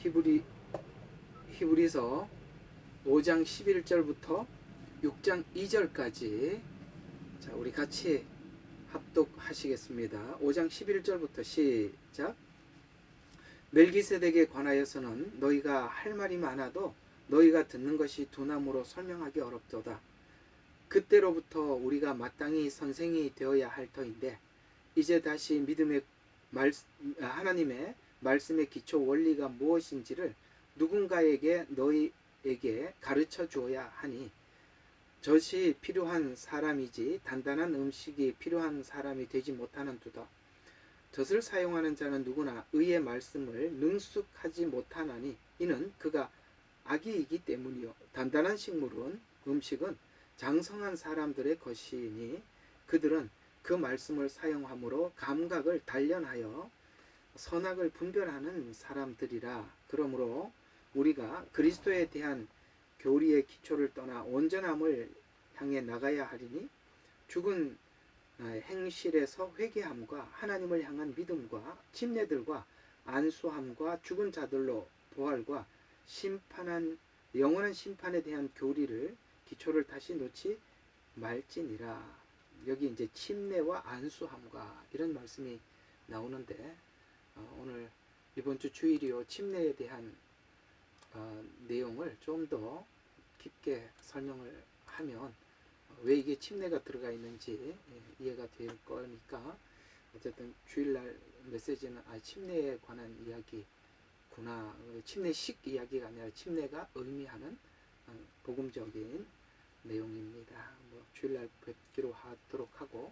히브리 히브리서 5장 11절부터 6장 2절까지 자, 우리 같이 합독하시겠습니다. 5장 11절부터 시작. 멜기세덱에 관하여서는 너희가 할 말이 많아도 너희가 듣는 것이 두나무로 설명하기 어렵도다. 그때로부터 우리가 마땅히 선생이 되어야 할 터인데 이제 다시 믿음의 하나님의 말씀의 기초 원리가 무엇인지를 누군가에게 너희에게 가르쳐 주어야 하니 젖이 필요한 사람이지 단단한 음식이 필요한 사람이 되지 못하는 두다. 젖을 사용하는 자는 누구나 의의 말씀을 능숙하지 못하나니 이는 그가 악이이기 때문이요. 단단한 음식은 장성한 사람들의 것이니 그들은 그 말씀을 사용함으로 감각을 단련하여 선악을 분별하는 사람들이라. 그러므로 우리가 그리스도에 대한 교리의 기초를 떠나 온전함을 향해 나가야 하리니 죽은 행실에서 회개함과 하나님을 향한 믿음과 침례들과 안수함과 죽은 자들로 부활과 영원한 심판에 대한 교리를 기초를 다시 놓지 말지니라. 여기 이제 침례와 안수함과 이런 말씀이 나오는데 오늘 이번 주 주일이요 침례에 대한 내용을 좀 더 깊게 설명을 하면 왜 이게 침례가 들어가 있는지 이해가 될 거니까 어쨌든 주일날 메시지는 침례에 관한 이야기구나. 침례식 이야기가 아니라 침례가 의미하는 복음적인 내용입니다. 주일날 뵙기로 하도록 하고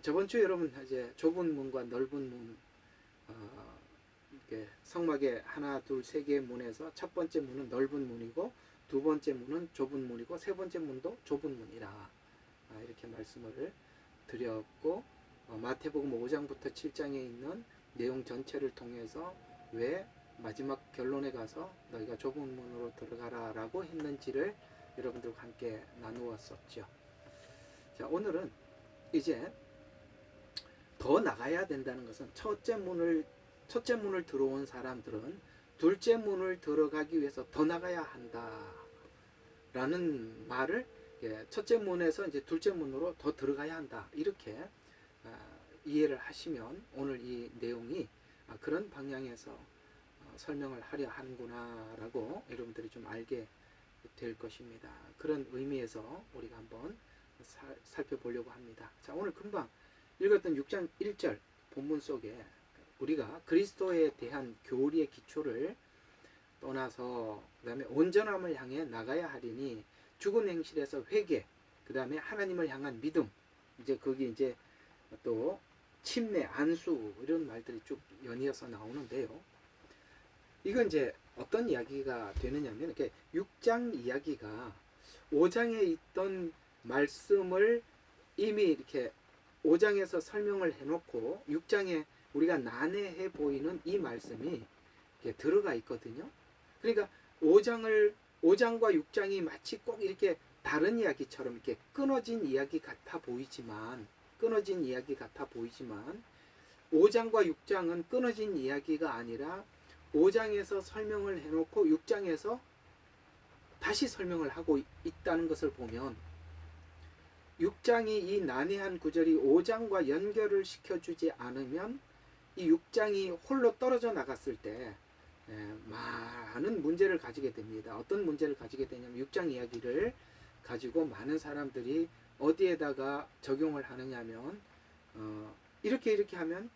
저번 주 여러분 이제 좁은 문과 넓은 문 이렇게 성막에 하나 둘 세 개의 문에서 첫 번째 문은 넓은 문이고 두 번째 문은 좁은 문이고 세 번째 문도 좁은 문이라 이렇게 말씀을 드렸고 마태복음 5장부터 7장에 있는 내용 전체를 통해서 왜 마지막 결론에 가서 너희가 좁은 문으로 들어가라 라고 했는지를 여러분들과 함께 나누었었죠. 자, 오늘은 이제 더 나가야 된다는 것은 첫째 문을 들어온 사람들은 둘째 문을 들어가기 위해서 더 나가야 한다라는 말을 첫째 문에서 이제 둘째 문으로 더 들어가야 한다 이렇게 이해를 하시면 오늘 이 내용이 그런 방향에서 설명을 하려 하는구나라고 여러분들이 좀 알게 될 것입니다. 그런 의미에서 우리가 한번 살펴보려고 합니다. 자, 오늘 금방 읽었던 6장 1절 본문 속에 우리가 그리스도에 대한 교리의 기초를 떠나서 그 다음에 온전함을 향해 나가야 하리니 죽은 행실에서 회개, 그 다음에 하나님을 향한 믿음, 이제 거기 이제 또 침례, 안수 이런 말들이 쭉 연이어서 나오는데요. 이건 이제 어떤 이야기가 되느냐면 이렇게 6장 이야기가 5장에 있던 말씀을 이미 이렇게 5장에서 설명을 해놓고 6장에 우리가 난해해 보이는 이 말씀이 이렇게 들어가 있거든요. 그러니까 5장과 6장이 마치 꼭 이렇게 다른 이야기처럼 이렇게 끊어진 이야기 같아 보이지만 5장과 6장은 끊어진 이야기가 아니라 5장에서 설명을 해놓고 6장에서 다시 설명을 하고 있다는 것을 보면 6장이 이 난해한 구절이 5장과 연결을 시켜주지 않으면 이 6장이 홀로 떨어져 나갔을 때 많은 문제를 가지게 됩니다. 어떤 문제를 가지게 되냐면 6장 이야기를 가지고 많은 사람들이 어디에다가 적용을 하느냐면 이렇게 하면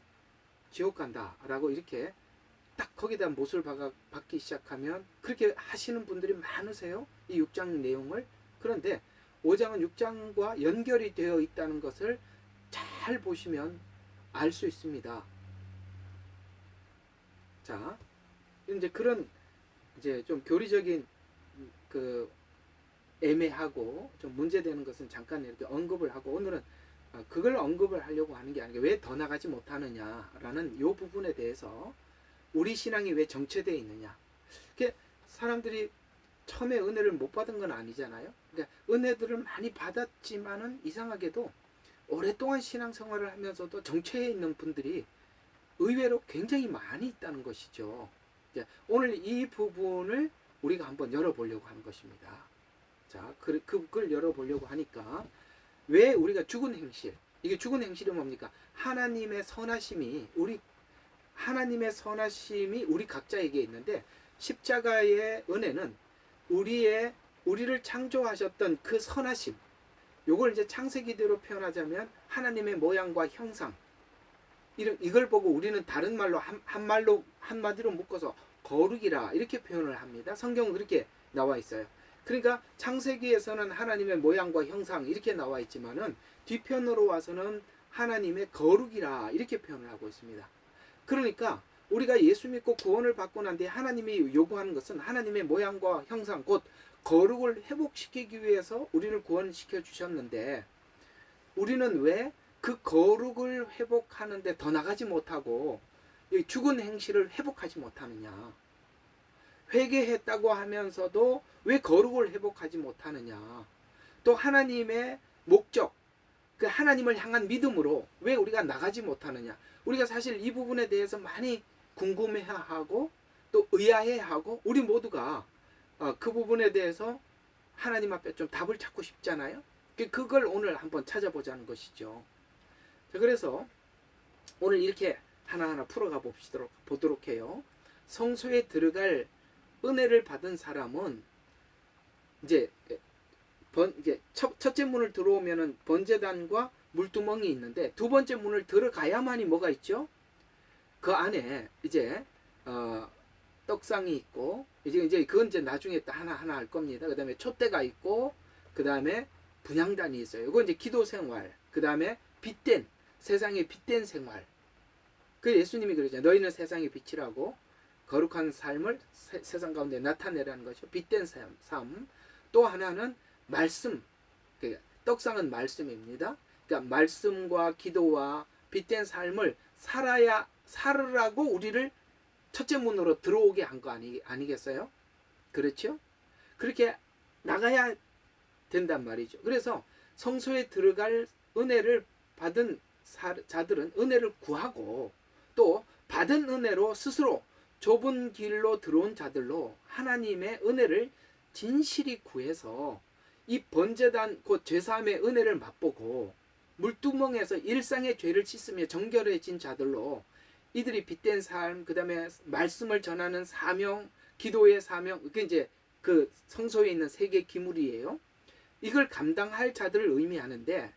지옥 간다 라고 이렇게 딱 거기다 못을 박기 시작하면 그렇게 하시는 분들이 많으세요. 이 6장 내용을. 그런데 5장은 6장과 연결이 되어 있다는 것을 잘 보시면 알 수 있습니다. 자, 이제 그런 이제 좀 교리적인 애매하고 좀 문제되는 것은 잠깐 이렇게 언급을 하고 오늘은 그걸 언급을 하려고 하는 게 아니라 왜 더 나가지 못하느냐라는 이 부분에 대해서 우리 신앙이 왜 정체되어 있느냐. 사람들이 처음에 은혜를 못 받은 건 아니잖아요. 그러니까 은혜들을 많이 받았지만은 이상하게도 오랫동안 신앙생활을 하면서도 정체해 있는 분들이 의외로 굉장히 많이 있다는 것이죠. 이제 오늘 이 부분을 우리가 한번 열어보려고 하는 것입니다. 자, 그걸 열어보려고 하니까 왜 우리가 죽은 행실, 이게 죽은 행실이 뭡니까? 하나님의 선하심이 우리 각자에게 있는데 십자가의 은혜는 우리를 창조하셨던 그 선하심, 요걸 이제 창세기대로 표현하자면 하나님의 모양과 형상, 이걸 보고 우리는 다른 말로 한마디로 묶어서 거룩이라 이렇게 표현을 합니다. 성경은 그렇게 나와 있어요. 그러니까 창세기에서는 하나님의 모양과 형상 이렇게 나와 있지만은 뒤편으로 와서는 하나님의 거룩이라 이렇게 표현을 하고 있습니다. 그러니까 우리가 예수 믿고 구원을 받고 난 뒤에 하나님이 요구하는 것은 하나님의 모양과 형상, 곧 거룩을 회복시키기 위해서 우리를 구원시켜 주셨는데, 우리는 왜 그 거룩을 회복하는데 더 나가지 못하고 죽은 행실을 회복하지 못하느냐? 회개했다고 하면서도 왜 거룩을 회복하지 못하느냐? 또 하나님의 목적, 그 하나님을 향한 믿음으로 왜 우리가 나가지 못하느냐? 우리가 사실 이 부분에 대해서 많이 궁금해하고 또 의아해하고, 우리 모두가 그 부분에 대해서 하나님 앞에 좀 답을 찾고 싶잖아요. 그걸 오늘 한번 찾아보자는 것이죠. 자, 그래서 오늘 이렇게 하나하나 풀어가 보도록 해요. 성소에 들어갈 은혜를 받은 사람은 이제 첫째 문을 들어오면은 번제단과 물두멍이 있는데, 두 번째 문을 들어가야만이 뭐가 있죠? 그 안에 이제 떡상이 있고, 이제 그건 이제 나중에 하나하나 할 겁니다. 그 다음에 촛대가 있고, 그 다음에 분향단이 있어요. 이거 이제 기도 생활, 그 다음에 세상의 빛된 생활. 그 예수님이 그러잖아요. 너희는 세상의 빛이라고, 거룩한 삶을 세상 가운데 나타내라는 것이죠. 빛된 삶. 또 하나는 말씀. 떡상은 말씀입니다. 그러니까 말씀과 기도와 빛된 삶을 살으라고 우리를 첫째 문으로 들어오게 한 거 아니겠어요? 그렇죠? 그렇게 나가야 된단 말이죠. 그래서 성소에 들어갈 은혜를 받은 자들은 은혜를 구하고, 또 받은 은혜로 스스로 좁은 길로 들어온 자들로 하나님의 은혜를 진실히 구해서 이 번제단 곧 죄사함의 은혜를 맛보고 물두멍에서 일상의 죄를 씻으며 정결해진 자들로, 이들이 빛된 삶, 그 다음에 말씀을 전하는 사명, 기도의 사명, 그게 이제 그 성소에 있는 세 개 기물이에요. 이걸 감당할 자들을 의미하는데,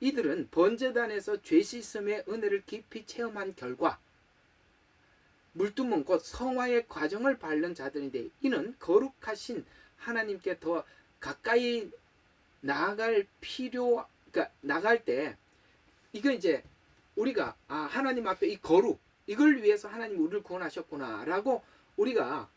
이들은 번제단에서 죄 씻음의 은혜를 깊이 체험한 결과 물두멍 곧 성화의 과정을 밟는 자들인데, 이는 거룩하신 하나님께 더 가까이 나아갈 때, 이거 이제 우리가 하나님 앞에 이 거룩, 이걸 위해서 하나님 우리를 구원하셨구나 라고 우리가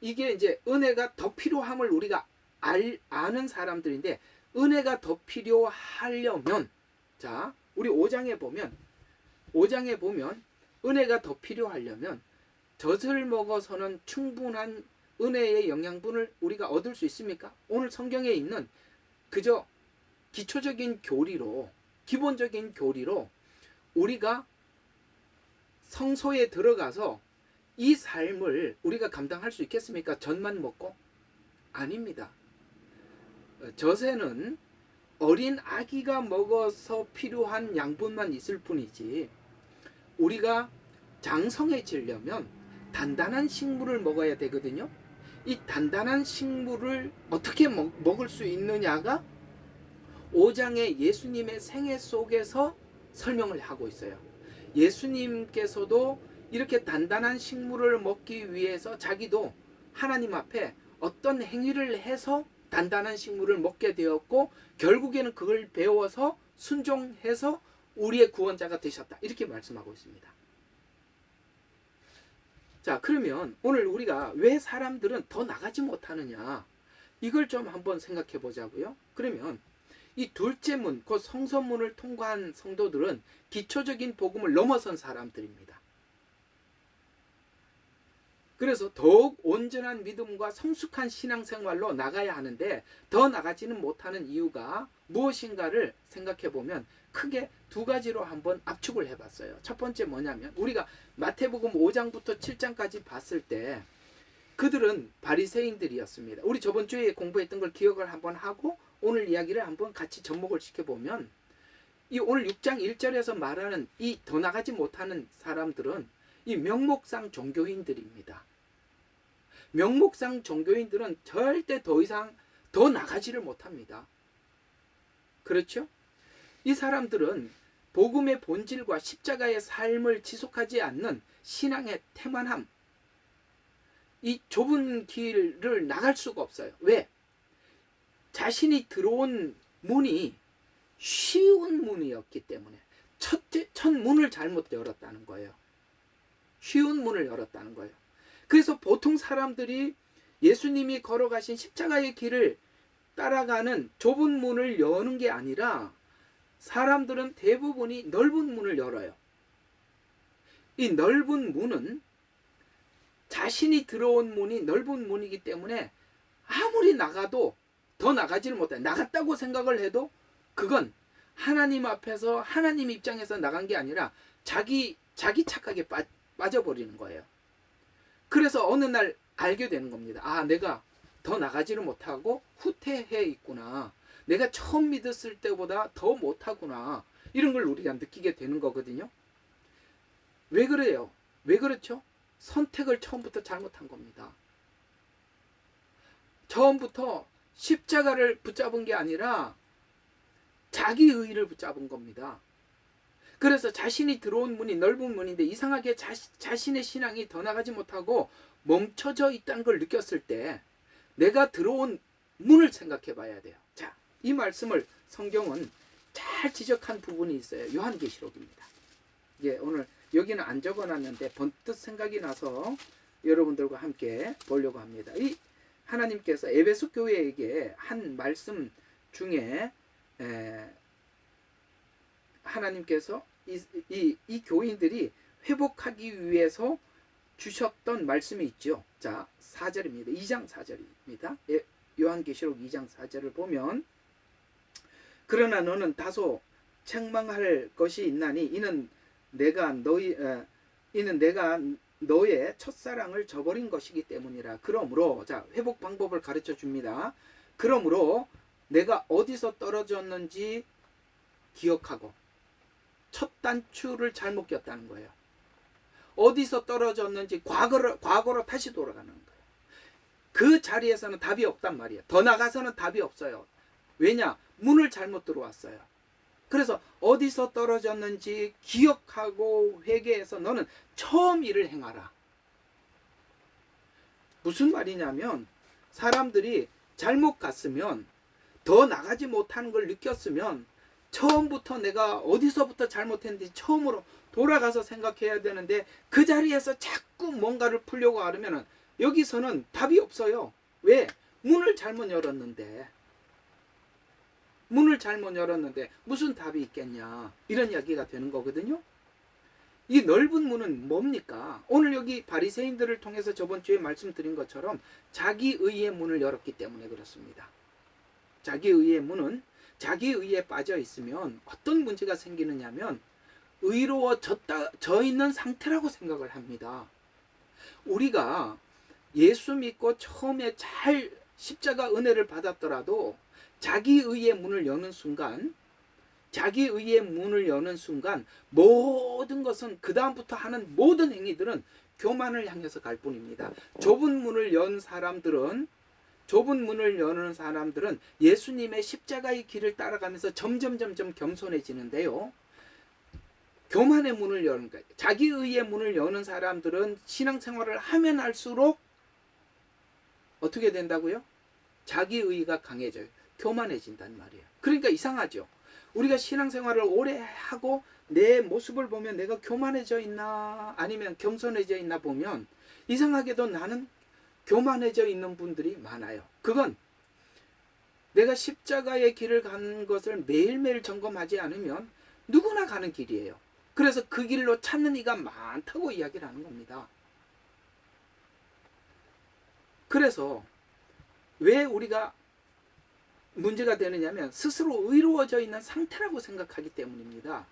이게 이제 은혜가 더 필요함을 우리가 아는 사람들인데, 은혜가 더 필요하려면, 자, 우리 5장에 보면 은혜가 더 필요하려면 젖을 먹어서는 충분한 은혜의 영양분을 우리가 얻을 수 있습니까? 오늘 성경에 있는 그저 기초적인 교리로, 기본적인 교리로 우리가 성소에 들어가서 이 삶을 우리가 감당할 수 있겠습니까? 젖만 먹고? 아닙니다. 젖에는 어린 아기가 먹어서 필요한 양분만 있을 뿐이지, 우리가 장성해지려면 단단한 식물을 먹어야 되거든요. 이 단단한 식물을 어떻게 먹을 수 있느냐가 5장의 예수님의 생애 속에서 설명을 하고 있어요. 예수님께서도 이렇게 단단한 식물을 먹기 위해서 자기도 하나님 앞에 어떤 행위를 해서 단단한 식물을 먹게 되었고, 결국에는 그걸 배워서 순종해서 우리의 구원자가 되셨다, 이렇게 말씀하고 있습니다. 자, 그러면 오늘 우리가 왜 사람들은 더 나가지 못하느냐, 이걸 좀 한번 생각해 보자고요. 그러면 이 둘째 문, 곧 성서문을 통과한 성도들은 기초적인 복음을 넘어선 사람들입니다. 그래서 더욱 온전한 믿음과 성숙한 신앙생활로 나가야 하는데 더 나가지는 못하는 이유가 무엇인가를 생각해 보면 크게 두 가지로 한번 압축을 해봤어요. 첫 번째 뭐냐면 우리가 마태복음 5장부터 7장까지 봤을 때 그들은 바리새인들이었습니다. 우리 저번 주에 공부했던 걸 기억을 한번 하고 오늘 이야기를 한번 같이 접목을 시켜보면 이 오늘 6장 1절에서 말하는 이 더 나가지 못하는 사람들은 이 명목상 종교인들입니다. 명목상 종교인들은 절대 더 이상 더 나가지를 못합니다. 그렇죠? 이 사람들은 복음의 본질과 십자가의 삶을 지속하지 않는 신앙의 태만함, 이 좁은 길을 나갈 수가 없어요. 왜? 자신이 들어온 문이 쉬운 문이었기 때문에 첫 문을 잘못 열었다는 거예요. 쉬운 문을 열었다는 거예요. 그래서 보통 사람들이 예수님이 걸어가신 십자가의 길을 따라가는 좁은 문을 여는 게 아니라 사람들은 대부분이 넓은 문을 열어요. 이 넓은 문은 자신이 들어온 문이 넓은 문이기 때문에 아무리 나가도 더 나가지를 못해. 나갔다고 생각을 해도 그건 하나님 앞에서 하나님 입장에서 나간 게 아니라 자기 착각에 빠져버리는 거예요. 그래서 어느 날 알게 되는 겁니다. 아, 내가 더 나가지를 못하고 후퇴해 있구나. 내가 처음 믿었을 때보다 더 못하구나. 이런 걸 우리가 느끼게 되는 거거든요. 왜 그래요? 왜 그렇죠? 선택을 처음부터 잘못한 겁니다. 처음부터 십자가를 붙잡은 게 아니라 자기 의의를 붙잡은 겁니다. 그래서 자신이 들어온 문이 넓은 문인데 이상하게 자신의 신앙이 더 나가지 못하고 멈춰져 있다는 걸 느꼈을 때 내가 들어온 문을 생각해 봐야 돼요. 자, 이 말씀을 성경은 잘 지적한 부분이 있어요. 요한계시록입니다. 예, 오늘 여기는 안 적어놨는데 번뜩 생각이 나서 여러분들과 함께 보려고 합니다. 이 하나님께서 에베소 교회에게 한 말씀 중에 하나님께서 이 교인들이 회복하기 위해서 주셨던 말씀이 있죠. 자, 4절입니다. 2장 4절입니다. 요한계시록 2장 4절을 보면 그러나 너는 다소 책망할 것이 있나니 이는 내가 너의 첫사랑을 저버린 것이기 때문이라. 그러므로 자, 회복 방법을 가르쳐 줍니다. 그러므로 내가 어디서 떨어졌는지 기억하고 첫 단추를 잘못 꼈다는 거예요. 어디서 떨어졌는지 과거로 다시 돌아가는 거예요. 그 자리에서는 답이 없단 말이에요. 더 나가서는 답이 없어요. 왜냐? 문을 잘못 들어왔어요. 그래서 어디서 떨어졌는지 기억하고 회개해서 너는 처음 일을 행하라. 무슨 말이냐면 사람들이 잘못 갔으면 더 나가지 못하는 걸 느꼈으면 처음부터 내가 어디서부터 잘못했는지 처음으로 돌아가서 생각해야 되는데 그 자리에서 자꾸 뭔가를 풀려고 하려면 여기서는 답이 없어요. 왜? 문을 잘못 열었는데 무슨 답이 있겠냐, 이런 이야기가 되는 거거든요. 이 넓은 문은 뭡니까? 오늘 여기 바리새인들을 통해서 저번 주에 말씀드린 것처럼 자기의의 문을 열었기 때문에 그렇습니다. 자기의의 문은 자기의에 빠져 있으면 어떤 문제가 생기느냐면 의로워져 있는 상태라고 생각을 합니다. 우리가 예수 믿고 처음에 잘 십자가 은혜를 받았더라도 자기의의 문을 여는 순간 모든 것은 그 다음부터 하는 모든 행위들은 교만을 향해서 갈 뿐입니다. 좁은 문을 여는 사람들은 예수님의 십자가의 길을 따라가면서 점점 겸손해지는데요. 교만의 문을 여는 거예요. 자기의의 문을 여는 사람들은 신앙생활을 하면 할수록 어떻게 된다고요? 자기의가 강해져요. 교만해진단 말이에요. 그러니까 이상하죠. 우리가 신앙생활을 오래 하고 내 모습을 보면 내가 교만해져 있나 아니면 겸손해져 있나 보면 이상하게도 나는 교만해져 있는 분들이 많아요. 그건 내가 십자가의 길을 가는 것을 매일매일 점검하지 않으면 누구나 가는 길이에요. 그래서 그 길로 찾는 이가 많다고 이야기를 하는 겁니다. 그래서 왜 우리가 문제가 되느냐면 스스로 의로워져 있는 상태라고 생각하기 때문입니다.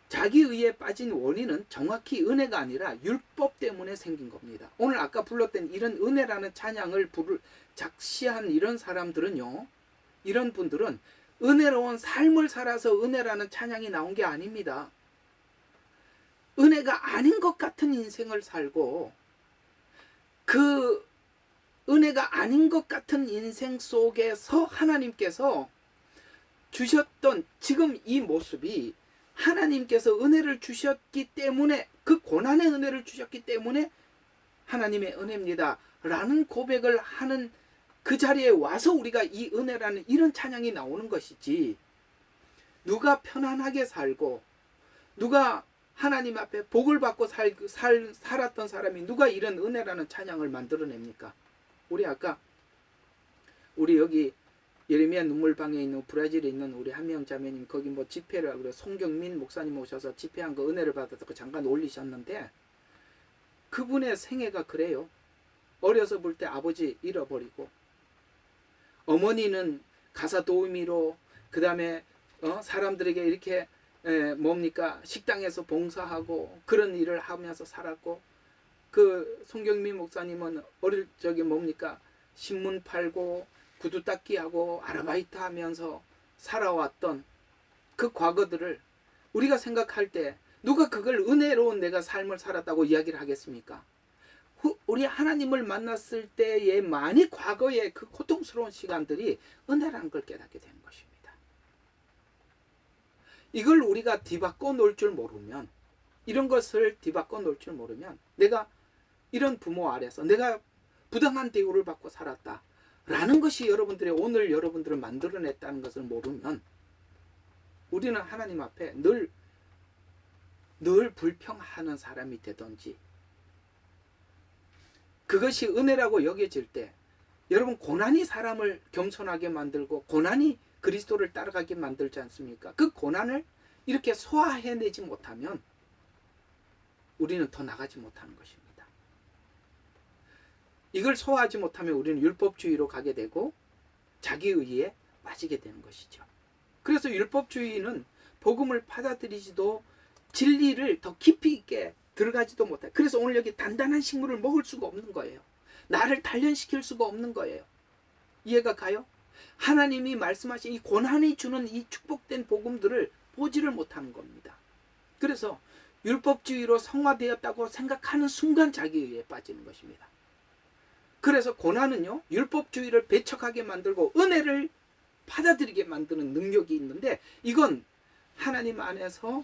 자기의에 빠진 원인은 정확히 은혜가 아니라 율법 때문에 생긴 겁니다. 오늘 아까 불렀던 이런 은혜라는 찬양을 작시한 이런 사람들은요, 이런 분들은 은혜로운 삶을 살아서 은혜라는 찬양이 나온 게 아닙니다. 은혜가 아닌 것 같은 인생을 살고 그 은혜가 아닌 것 같은 인생 속에서 하나님께서 주셨던 지금 이 모습이 하나님께서 은혜를 주셨기 때문에, 그 고난의 은혜를 주셨기 때문에 하나님의 은혜입니다 라는 고백을 하는 그 자리에 와서 우리가 이 은혜라는 이런 찬양이 나오는 것이지, 누가 편안하게 살고 누가 하나님 앞에 복을 받고 살았던 사람이 누가 이런 은혜라는 찬양을 만들어냅니까? 우리 여기 예레미야 눈물방에 있는 브라질에 있는 우리 한명 자매님, 거기 뭐 집회를 하고 송경민 목사님 오셔서 집회한 거 은혜를 받아서 잠깐 올리셨는데, 그분의 생애가 그래요. 어려서 볼 때 아버지 잃어버리고, 어머니는 가사 도우미로, 그 다음에 사람들에게 이렇게 식당에서 봉사하고 그런 일을 하면서 살았고, 그 송경민 목사님은 어릴 적에 신문 팔고 구두 닦기 하고 아르바이트 하면서 살아왔던 그 과거들을 우리가 생각할 때 누가 그걸 은혜로운 내가 삶을 살았다고 이야기를 하겠습니까? 우리 하나님을 만났을 때의 많이 과거의 그 고통스러운 시간들이 은혜라는 걸 깨닫게 되는 것입니다. 이걸 우리가 뒤바꿔 놓을 줄 모르면, 이런 것을 뒤바꿔 놓을 줄 모르면, 내가 이런 부모 아래서 내가 부당한 대우를 받고 살았다 라는 것이 오늘 여러분들을 만들어냈다는 것을 모르면, 우리는 하나님 앞에 늘 불평하는 사람이 되든지, 그것이 은혜라고 여겨질 때, 여러분, 고난이 사람을 겸손하게 만들고 고난이 그리스도를 따라가게 만들지 않습니까? 그 고난을 이렇게 소화해내지 못하면 우리는 더 나가지 못하는 것입니다. 이걸 소화하지 못하면 우리는 율법주의로 가게 되고 자기의에 빠지게 되는 것이죠. 그래서 율법주의는 복음을 받아들이지도 진리를 더 깊이 있게 들어가지도 못해요. 그래서 오늘 여기 단단한 식물을 먹을 수가 없는 거예요. 나를 단련시킬 수가 없는 거예요. 이해가 가요? 하나님이 말씀하신 이 고난이 주는 이 축복된 복음들을 보지를 못하는 겁니다. 그래서 율법주의로 성화되었다고 생각하는 순간 자기의에 빠지는 것입니다. 그래서 고난은요, 율법주의를 배척하게 만들고 은혜를 받아들이게 만드는 능력이 있는데, 이건 하나님 안에서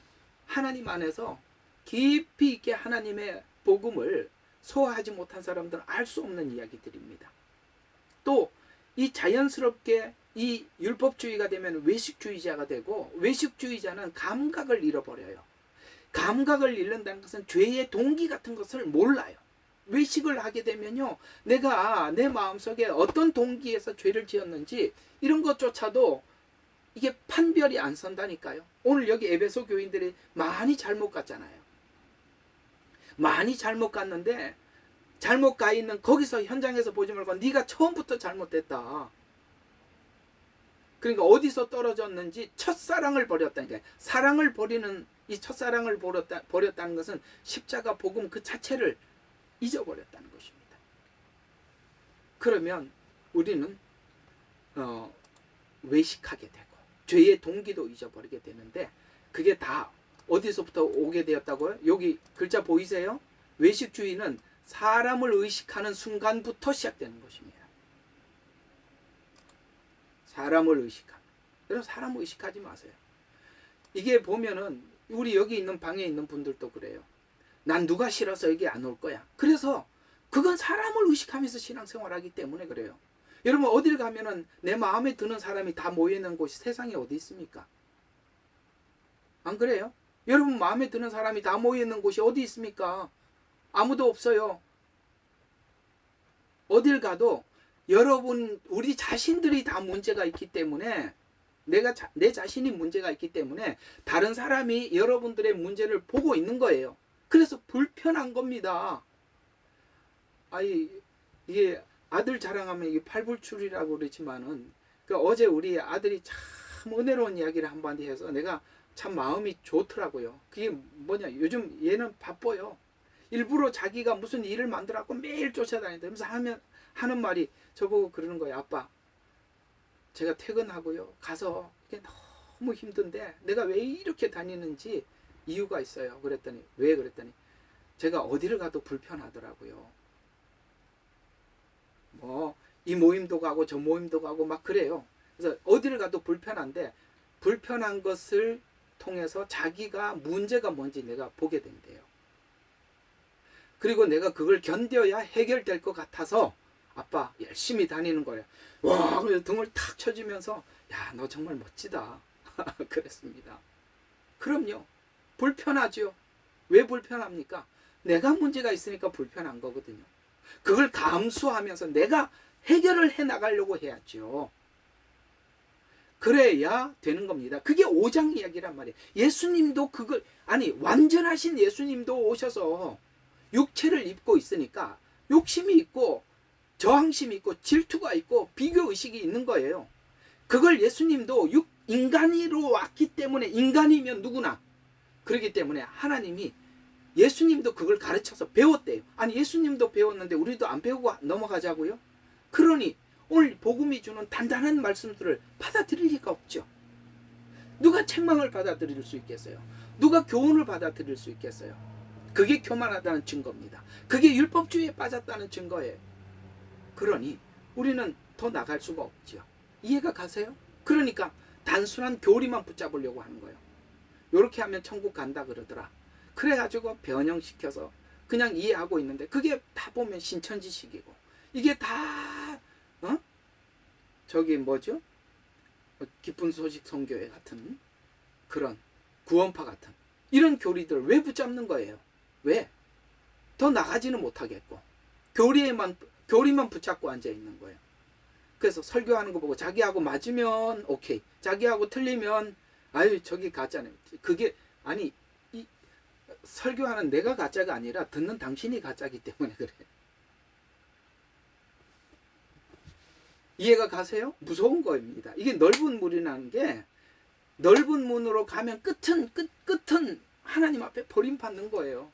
깊이 있게 하나님의 복음을 소화하지 못한 사람들은 알 수 없는 이야기들입니다. 또 이 자연스럽게 이 율법주의가 되면 외식주의자가 되고, 외식주의자는 감각을 잃어버려요. 감각을 잃는다는 것은 죄의 동기 같은 것을 몰라요. 외식을 하게 되면요, 내가 내 마음속에 어떤 동기에서 죄를 지었는지 이런 것조차도 이게 판별이 안 선다니까요. 오늘 여기 에베소 교인들이 많이 잘못 갔잖아요. 많이 잘못 갔는데, 잘못 가 있는 거기서 현장에서 보지 말고 네가 처음부터 잘못됐다. 그러니까 어디서 떨어졌는지 첫사랑을 버렸다니까요. 사랑을 버리는, 이 첫사랑을 버렸다는 것은 십자가 복음 그 자체를 잊어버렸다는 것입니다. 그러면 우리는 외식하게 되고 죄의 동기도 잊어버리게 되는데, 그게 다 어디서부터 오게 되었다고요? 여기 글자 보이세요? 외식주의는 사람을 의식하는 순간부터 시작되는 것입니다. 사람을 의식하는. 여러분, 사람을 의식하지 마세요. 이게 보면은 우리 여기 있는 방에 있는 분들도 그래요. 난 누가 싫어서 여기 안 올 거야. 그래서 그건 사람을 의식하면서 신앙생활하기 때문에 그래요. 여러분, 어딜 가면은 내 마음에 드는 사람이 다 모여있는 곳이 세상에 어디 있습니까? 안 그래요? 여러분 마음에 드는 사람이 다 모여있는 곳이 어디 있습니까? 아무도 없어요. 어딜 가도 여러분, 우리 자신들이 다 문제가 있기 때문에, 내 자신이 문제가 있기 때문에 다른 사람이 여러분들의 문제를 보고 있는 거예요. 그래서 불편한 겁니다. 이게 아들 자랑하면 이 팔불출이라고 그러지만은 그 어제 우리 아들이 참 은혜로운 이야기를 한마디 해서 내가 참 마음이 좋더라고요. 그게 뭐냐, 요즘 얘는 바빠요. 일부러 자기가 무슨 일을 만들어갖고 매일 쫓아다니면서 하는 말이 저보고 그러는 거예요. 아빠, 제가 퇴근하고요 가서 이게 너무 힘든데 내가 왜 이렇게 다니는지 이유가 있어요. 그랬더니 왜? 그랬더니 제가 어디를 가도 불편하더라고요. 뭐 이 모임도 가고 저 모임도 가고 막 그래요. 그래서 어디를 가도 불편한데 불편한 것을 통해서 자기가 문제가 뭔지 내가 보게 된대요. 그리고 내가 그걸 견뎌야 해결될 것 같아서 아빠 열심히 다니는 거예요. 와, 그래서 등을 탁 쳐주면서 야, 너 정말 멋지다. 그랬습니다. 그럼요. 불편하죠. 왜 불편합니까? 내가 문제가 있으니까 불편한 거거든요. 그걸 감수하면서 내가 해결을 해 나가려고 해야죠. 그래야 되는 겁니다. 그게 5장 이야기란 말이에요. 예수님도 그걸, 아니 완전하신 예수님도 오셔서 육체를 입고 있으니까 욕심이 있고 저항심이 있고 질투가 있고 비교의식이 있는 거예요. 그걸 예수님도 인간으로 왔기 때문에, 인간이면 누구나 그렇기 때문에 하나님이 예수님도 그걸 가르쳐서 배웠대요. 아니 예수님도 배웠는데 우리도 안 배우고 넘어가자고요? 그러니 오늘 복음이 주는 단단한 말씀들을 받아들일 리가 없죠. 누가 책망을 받아들일 수 있겠어요? 누가 교훈을 받아들일 수 있겠어요? 그게 교만하다는 증거입니다. 그게 율법주의에 빠졌다는 증거예요. 그러니 우리는 더 나갈 수가 없죠. 이해가 가세요? 그러니까 단순한 교리만 붙잡으려고 하는 거예요. 이렇게 하면 천국 간다 그러더라. 그래가지고 변형시켜서 그냥 이해하고 있는데 그게 다 보면 신천지식이고 이게 다 저기 뭐죠? 기쁜 소식 선교회 같은 그런 구원파 같은 이런 교리들 왜 붙잡는 거예요? 왜? 더 나가지는 못하겠고 교리만 붙잡고 앉아 있는 거예요. 그래서 설교하는 거 보고 자기하고 맞으면 오케이, 자기하고 틀리면 아유 저기 가짜네. 그게 아니 이 설교하는 내가 가짜가 아니라 듣는 당신이 가짜기 때문에 그래. 이해가 가세요? 무서운 거입니다. 이게 넓은 문이라는 게 넓은 문으로 가면 끝은 하나님 앞에 버림받는 거예요.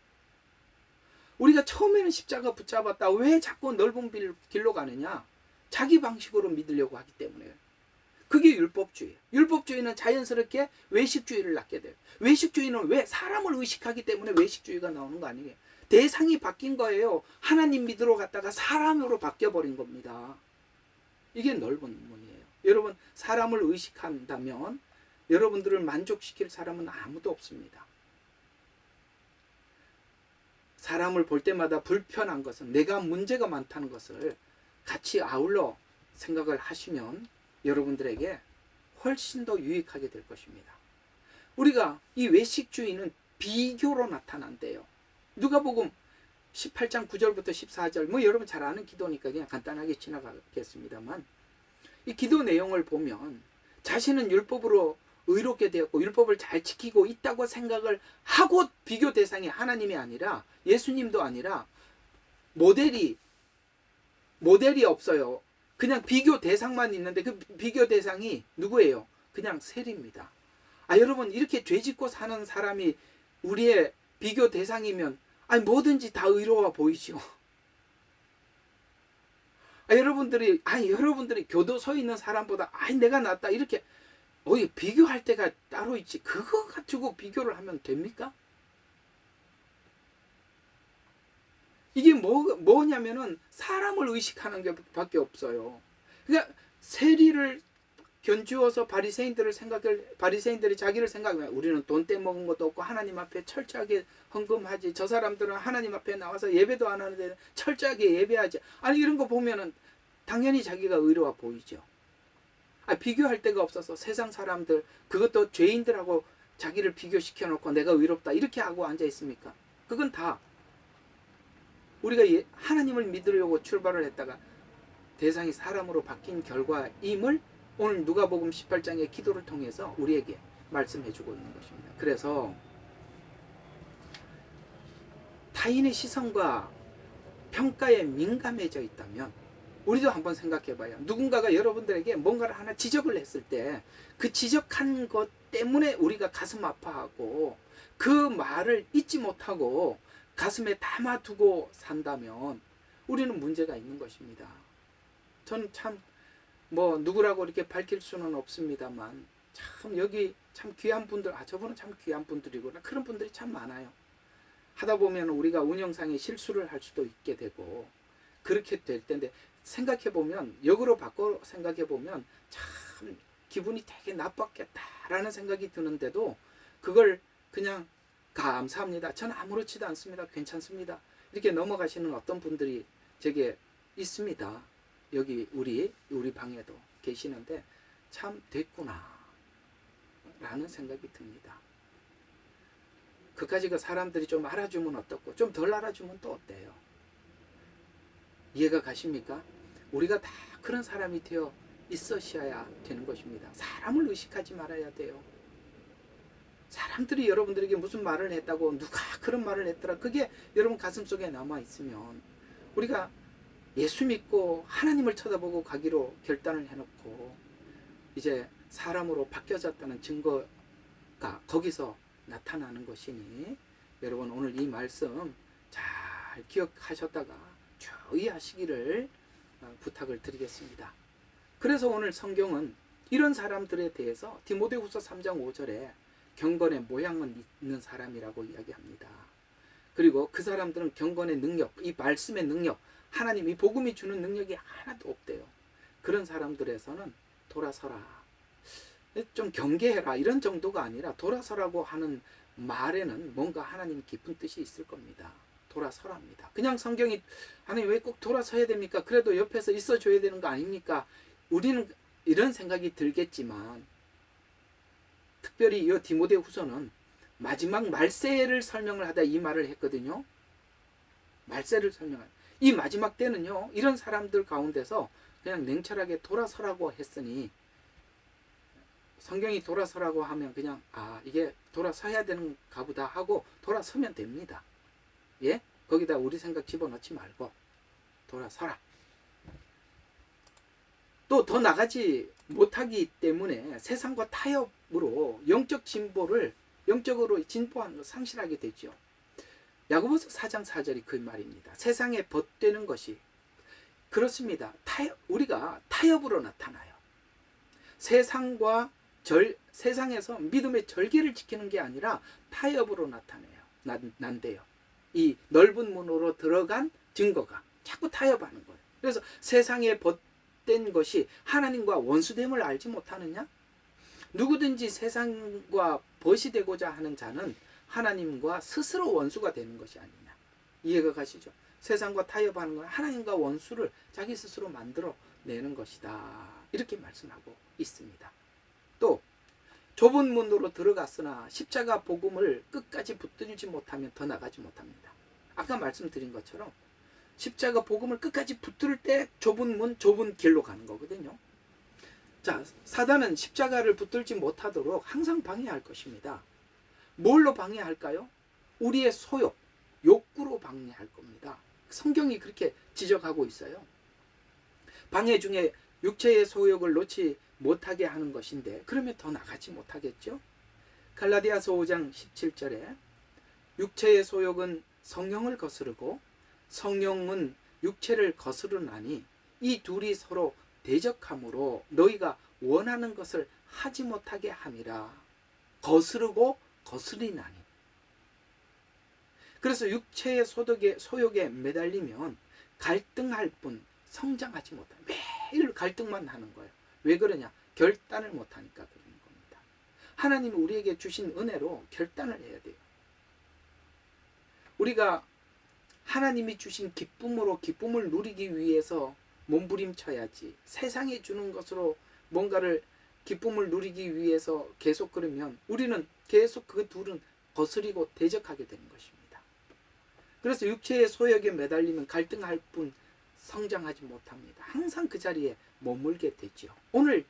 우리가 처음에는 십자가 붙잡았다. 왜 자꾸 넓은 길로 가느냐? 자기 방식으로 믿으려고 하기 때문에. 그게 율법주의예요. 율법주의는 자연스럽게 외식주의를 낳게 돼요. 외식주의는 왜? 사람을 의식하기 때문에 외식주의가 나오는 거 아니에요. 대상이 바뀐 거예요. 하나님 믿으러 갔다가 사람으로 바뀌어버린 겁니다. 이게 넓은 문이에요. 여러분 사람을 의식한다면 여러분들을 만족시킬 사람은 아무도 없습니다. 사람을 볼 때마다 불편한 것은 내가 문제가 많다는 것을 같이 아울러 생각을 하시면 여러분들에게 훨씬 더 유익하게 될 것입니다. 우리가 이 외식주의는 비교로 나타난대요. 누가복음 18장 9절부터 14절 뭐 여러분 잘 아는 기도니까 그냥 간단하게 지나가겠습니다만 이 기도 내용을 보면 자신은 율법으로 의롭게 되었고 율법을 잘 지키고 있다고 생각을 하고 비교 대상이 하나님이 아니라 예수님도 아니라 모델이 없어요. 그냥 비교 대상만 있는데 그 비교 대상이 누구예요? 그냥 세리입니다. 여러분 이렇게 죄짓고 사는 사람이 우리의 비교 대상이면 뭐든지 다 의로워 보이죠. 여러분들이 교도소에 있는 사람보다 내가 낫다 이렇게 비교할 때가 따로 있지. 그거 가지고 비교를 하면 됩니까? 이게 뭐냐면은 사람을 의식하는 게 밖에 없어요. 그러니까 세리를 견주어서 바리새인들이 자기를 생각해. 우리는 돈 떼먹은 것도 없고 하나님 앞에 철저하게 헌금하지. 저 사람들은 하나님 앞에 나와서 예배도 안 하는데 철저하게 예배하지. 이런 거 보면은 당연히 자기가 의로워 보이죠. 비교할 데가 없어서 세상 사람들, 그것도 죄인들하고 자기를 비교시켜 놓고 내가 의롭다 이렇게 하고 앉아 있습니까? 그건 다 우리가 하나님을 믿으려고 출발을 했다가 대상이 사람으로 바뀐 결과임을 오늘 누가복음 18장의 기도를 통해서 우리에게 말씀해 주고 있는 것입니다. 그래서 타인의 시선과 평가에 민감해져 있다면 우리도 한번 생각해 봐요. 누군가가 여러분들에게 뭔가를 하나 지적을 했을 때 그 지적한 것 때문에 우리가 가슴 아파하고 그 말을 잊지 못하고 가슴에 담아두고 산다면 우리는 문제가 있는 것입니다. 저는 참 누구라고 이렇게 밝힐 수는 없습니다만 참 여기 참 귀한 분들, 저분은 참 귀한 분들이구나, 그런 분들이 참 많아요. 하다 보면 우리가 운영상에 실수를 할 수도 있게 되고 그렇게 될 텐데, 생각해 보면, 역으로 바꿔 생각해 보면 참 기분이 되게 나빴겠다라는 생각이 드는데도 그걸 그냥 감사합니다, 저는 아무렇지도 않습니다, 괜찮습니다, 이렇게 넘어가시는 어떤 분들이 제게 있습니다. 여기 우리 방에도 계시는데 참 됐구나 라는 생각이 듭니다. 그까지 그 사람들이 좀 알아주면 어떻고 좀 덜 알아주면 또 어때요? 이해가 가십니까? 우리가 다 그런 사람이 되어 있으셔야 되는 것입니다. 사람을 의식하지 말아야 돼요. 사람들이 여러분들에게 무슨 말을 했다고, 누가 그런 말을 했더라, 그게 여러분 가슴속에 남아있으면 우리가 예수 믿고 하나님을 쳐다보고 가기로 결단을 해놓고 이제 사람으로 바뀌어졌다는 증거가 거기서 나타나는 것이니, 여러분 오늘 이 말씀 잘 기억하셨다가 주의하시기를 부탁을 드리겠습니다. 그래서 오늘 성경은 이런 사람들에 대해서 디모데후서 3장 5절에 경건의 모양은 있는 사람이라고 이야기합니다. 그리고 그 사람들은 경건의 능력, 이 말씀의 능력, 하나님이 복음이 주는 능력이 하나도 없대요. 그런 사람들에서는 돌아서라, 좀 경계해라, 이런 정도가 아니라 돌아서라고 하는 말에는 뭔가 하나님 깊은 뜻이 있을 겁니다. 돌아서랍니다. 그냥 성경이 하나님 왜 꼭 돌아서야 됩니까? 그래도 옆에서 있어줘야 되는 거 아닙니까? 우리는 이런 생각이 들겠지만, 특별히 이 디모데후서는 마지막 말세를 설명을 하다 이 말을 했거든요. 말세를 설명할 이 마지막 때는요, 이런 사람들 가운데서 그냥 냉철하게 돌아서라고 했으니, 성경이 돌아서라고 하면 그냥 이게 돌아서야 되는가 보다 하고 돌아서면 됩니다. 예? 거기다 우리 생각 집어넣지 말고 돌아서라. 또 더 나가지 못하기 때문에 세상과 타협으로 영적으로 진보하는 걸 상실하게 되죠. 야고보서 4장 4절이 그 말입니다. 세상에 벗되는 것이 그렇습니다. 우리가 타협으로 나타나요. 세상에서 믿음의 절개를 지키는 게 아니라 타협으로 나타내요. 난데요. 이 넓은 문으로 들어간 증거가 자꾸 타협하는 거예요. 그래서 세상에 벗된 것이 하나님과 원수됨을 알지 못하느냐? 누구든지 세상과 벗이 되고자 하는 자는 하나님과 스스로 원수가 되는 것이 아니냐. 이해가 가시죠? 세상과 타협하는 건 하나님과 원수를 자기 스스로 만들어 내는 것이다, 이렇게 말씀하고 있습니다. 또 좁은 문으로 들어갔으나 십자가 복음을 끝까지 붙들지 못하면 더 나가지 못합니다. 아까 말씀드린 것처럼 십자가 복음을 끝까지 붙들 때 좁은 문, 좁은 길로 가는 거거든요. 자, 사단은 십자가를 붙들지 못하도록 항상 방해할 것입니다. 뭘로 방해할까요? 우리의 소욕, 욕구로 방해할 겁니다. 성경이 그렇게 지적하고 있어요. 방해 중에 육체의 소욕을 놓지 못하게 하는 것인데, 그러면 더 나가지 못하겠죠? 갈라디아서 5장 17절에 육체의 소욕은 성령을 거스르고 성령은 육체를 거스르나니 이 둘이 서로 대적함으로 너희가 원하는 것을 하지 못하게 함이라. 거스르고 거스리나니. 그래서 육체의 소욕에 매달리면 갈등할 뿐 성장하지 못해. 매일 갈등만 하는 거예요. 왜 그러냐? 결단을 못하니까 그러는 겁니다. 하나님이 우리에게 주신 은혜로 결단을 해야 돼요. 우리가 하나님이 주신 기쁨으로 기쁨을 누리기 위해서 몸부림쳐야지, 세상이 주는 것으로 뭔가를 기쁨을 누리기 위해서 계속 그러면 우리는 계속 그 둘은 거스리고 대적하게 되는 것입니다. 그래서 육체의 소욕에 매달리면 갈등할 뿐 성장하지 못합니다. 항상 그 자리에 머물게 되죠. 오늘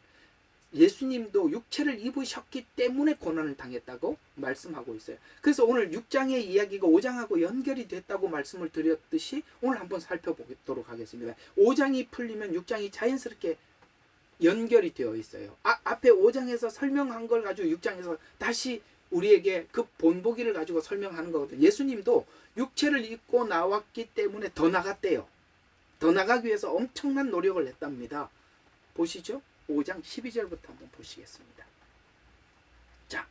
예수님도 육체를 입으셨기 때문에 고난을 당했다고 말씀하고 있어요. 그래서 오늘 6장의 이야기가 5장하고 연결이 됐다고 말씀을 드렸듯이 오늘 한번 살펴보도록 하겠습니다. 5장이 풀리면 6장이 자연스럽게 연결이 되어 있어요. 앞에 5장에서 설명한 걸 가지고 6장에서 다시 우리에게 그 본보기를 가지고 설명하는 거거든요. 예수님도 육체를 입고 나왔기 때문에 더 나갔대요. 더 나가기 위해서 엄청난 노력을 했답니다. 보시죠. 5장 12절부터 한번 보시겠습니다. 자,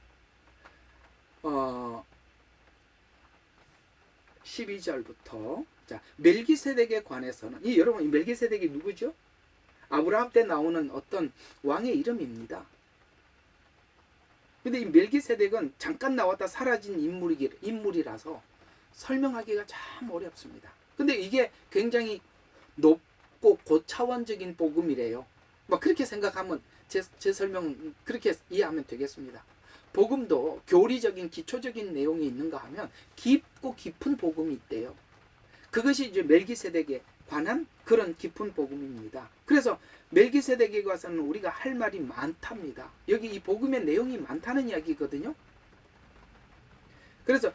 12절부터 자, 멜기세덱에 관해서는 여러분 이 멜기세덱이 누구죠? 아브라함 때 나오는 어떤 왕의 이름입니다. 근데 이 멜기세덱은 잠깐 나왔다 사라진 인물이라서 설명하기가 참 어렵습니다. 근데 이게 굉장히 높고 고차원적인 복음이래요. 뭐 그렇게 생각하면 제 설명 그렇게 이해하면 되겠습니다. 복음도 교리적인 기초적인 내용이 있는가 하면 깊고 깊은 복음이 있대요. 그것이 이제 멜기세덱에 관한 그런 깊은 복음입니다. 그래서 멜기세덱에 관해서는 우리가 할 말이 많답니다. 여기 이 복음의 내용이 많다는 이야기거든요. 그래서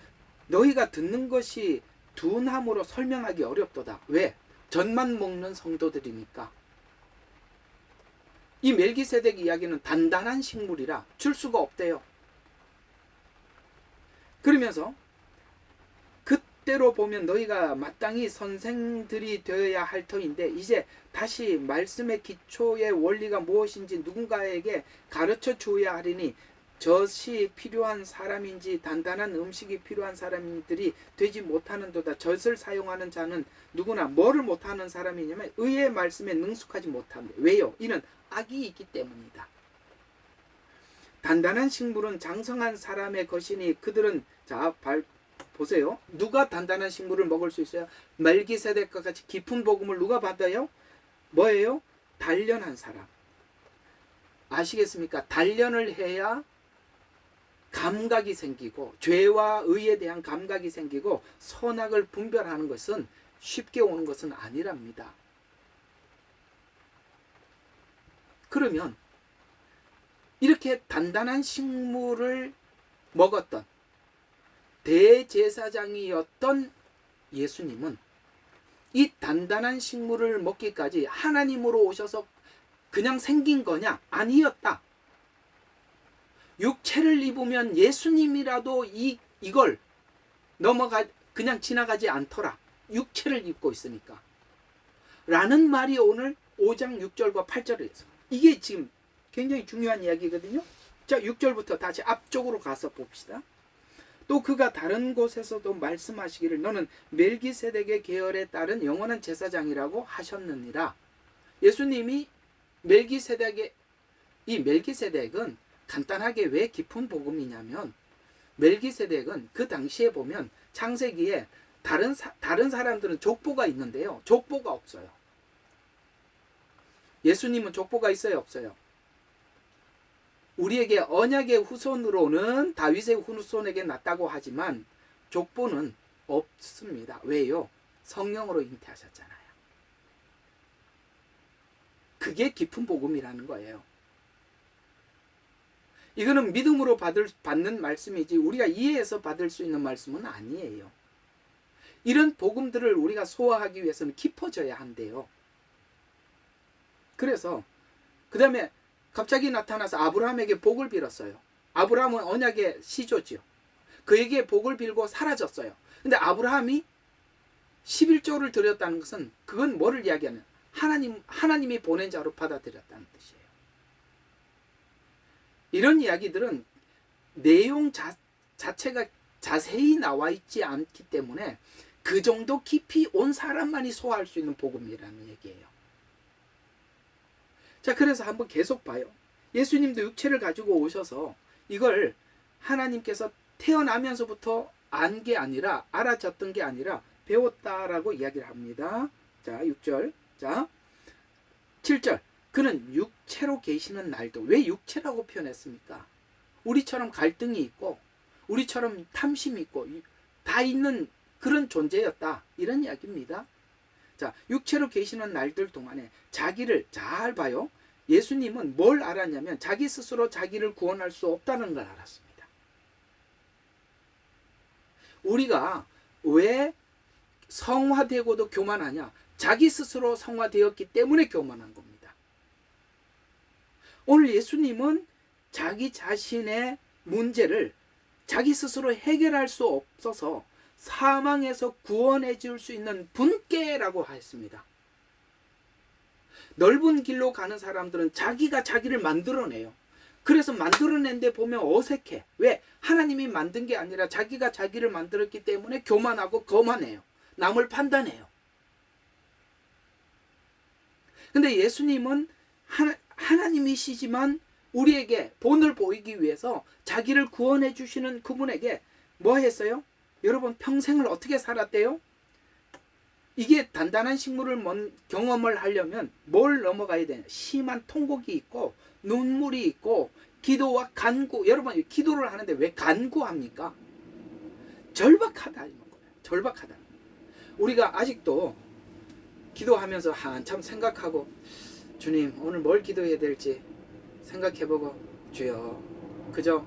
너희가 듣는 것이 둔함으로 설명하기 어렵도다. 왜? 젖만 먹는 성도들이니까. 이 멜기세덱 이야기는 단단한 식물이라 줄 수가 없대요. 그러면서 그때로 보면 너희가 마땅히 선생들이 되어야 할 터인데 이제 다시 말씀의 기초의 원리가 무엇인지 누군가에게 가르쳐 주어야 하리니 젖이 필요한 사람인지 단단한 음식이 필요한 사람들이 되지 못하는도다. 젖을 사용하는 자는 누구나 뭐를 못하는 사람이냐면 의의 말씀에 능숙하지 못합니다. 왜요? 이는 악이 있기 때문이다. 단단한 식물은 장성한 사람의 것이니 그들은 보세요. 누가 단단한 식물을 먹을 수 있어요? 멜기세덱과 같이 깊은 복음을 누가 받아요? 뭐예요? 단련한 사람. 아시겠습니까? 단련을 해야 감각이 생기고 죄와 의에 대한 감각이 생기고 선악을 분별하는 것은 쉽게 오는 것은 아니랍니다. 그러면 이렇게 단단한 식물을 먹었던 대제사장이었던 예수님은 이 단단한 식물을 먹기까지 하나님으로 오셔서 그냥 생긴 거냐? 아니었다. 육체를 입으면 예수님이라도 이걸 그냥 지나가지 않더라. 육체를 입고 있으니까. 라는 말이 오늘 5장 6절과 8절에 있어요. 이게 지금 굉장히 중요한 이야기거든요. 자, 6절부터 다시 앞쪽으로 가서 봅시다. 또 그가 다른 곳에서도 말씀하시기를 너는 멜기세덱의 계열에 따른 영원한 제사장이라고 하셨느니라. 예수님이 이 멜기세덱은 간단하게 왜 깊은 복음이냐면 멜기세덱은 그 당시에 보면 창세기에 다른 사람들은 족보가 있는데요. 족보가 없어요. 예수님은 족보가 있어요? 없어요? 우리에게 언약의 후손으로는 다윗의 후손에게 났다고 하지만 족보는 없습니다. 왜요? 성령으로 잉태하셨잖아요. 그게 깊은 복음이라는 거예요. 이거는 믿음으로 받는 말씀이지 우리가 이해해서 받을 수 있는 말씀은 아니에요. 이런 복음들을 우리가 소화하기 위해서는 깊어져야 한대요. 그래서 그 다음에 갑자기 나타나서 아브라함에게 복을 빌었어요. 아브라함은 언약의 시조지요. 그에게 복을 빌고 사라졌어요. 근데 아브라함이 11조를 드렸다는 것은 그건 뭐를 이야기하는 하나님이 보낸 자로 받아들였다는 뜻이에요. 이런 이야기들은 내용 자체가 자세히 나와 있지 않기 때문에 그 정도 깊이 온 사람만이 소화할 수 있는 복음이라는 얘기예요. 자, 그래서 한번 계속 봐요. 예수님도 육체를 가지고 오셔서 이걸 하나님께서 태어나면서부터 안 게 아니라 알아졌던 게 아니라 배웠다라고 이야기를 합니다. 자, 6절. 자, 7절. 그는 육체로 계시는 날도. 왜 육체라고 표현했습니까? 우리처럼 갈등이 있고 우리처럼 탐심이 있고 다 있는 그런 존재였다. 이런 이야기입니다. 자, 육체로 계시는 날들 동안에 자기를 잘 봐요. 예수님은 뭘 알았냐면 자기 스스로 자기를 구원할 수 없다는 걸 알았습니다. 우리가 왜 성화되고도 교만하냐? 자기 스스로 성화되었기 때문에 교만한 겁니다. 오늘 예수님은 자기 자신의 문제를 자기 스스로 해결할 수 없어서 사망에서 구원해 줄 수 있는 분께라고 했습니다. 넓은 길로 가는 사람들은 자기가 자기를 만들어내요. 그래서 만들어낸데 보면 어색해. 왜? 하나님이 만든 게 아니라 자기가 자기를 만들었기 때문에 교만하고 거만해요. 남을 판단해요. 근데 예수님은 하나님이시지만 우리에게 본을 보이기 위해서 자기를 구원해 주시는 그분에게 뭐 했어요? 여러분 평생을 어떻게 살았대요? 이게 단단한 식물을 경험을 하려면 뭘 넘어가야 되냐? 심한 통곡이 있고 눈물이 있고 기도와 간구. 여러분 기도를 하는데 왜 간구합니까? 절박하다는 거예요. 절박하다. 우리가 아직도 기도하면서 한참 생각하고 주님 오늘 뭘 기도해야 될지 생각해보고 주여 그저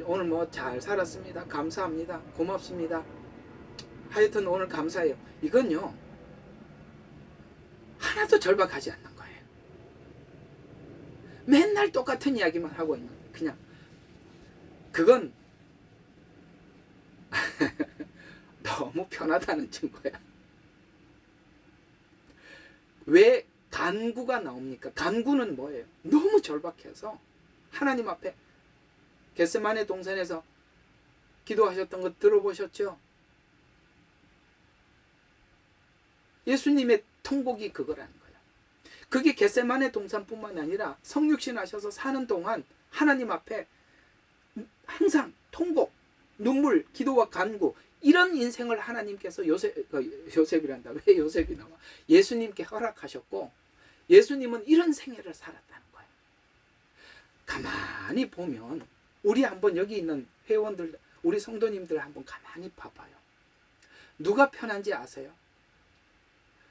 오늘 뭐 잘 살았습니다. 감사합니다. 고맙습니다. 하여튼 오늘 감사해요. 이건요 하나도 절박하지 않는 거예요. 맨날 똑같은 이야기만 하고 있는 그냥 그건 너무 편하다는 증거야. 왜 간구가 나옵니까? 간구는 뭐예요? 너무 절박해서 하나님 앞에 겟세마네 동산에서 기도하셨던 거 들어보셨죠? 예수님의 통곡이 그거라는 거예요. 그게 겟세마네 동산뿐만 아니라 성육신 하셔서 사는 동안 하나님 앞에 항상 통곡, 눈물, 기도와 간구 이런 인생을 하나님께서 요셉이란다. 왜 요셉이 나와? 예수님께 허락하셨고 예수님은 이런 생애를 살았다는 거예요. 가만히 보면 우리 한번 여기 있는 회원들 우리 성도님들 한번 가만히 봐봐요. 누가 편한지 아세요?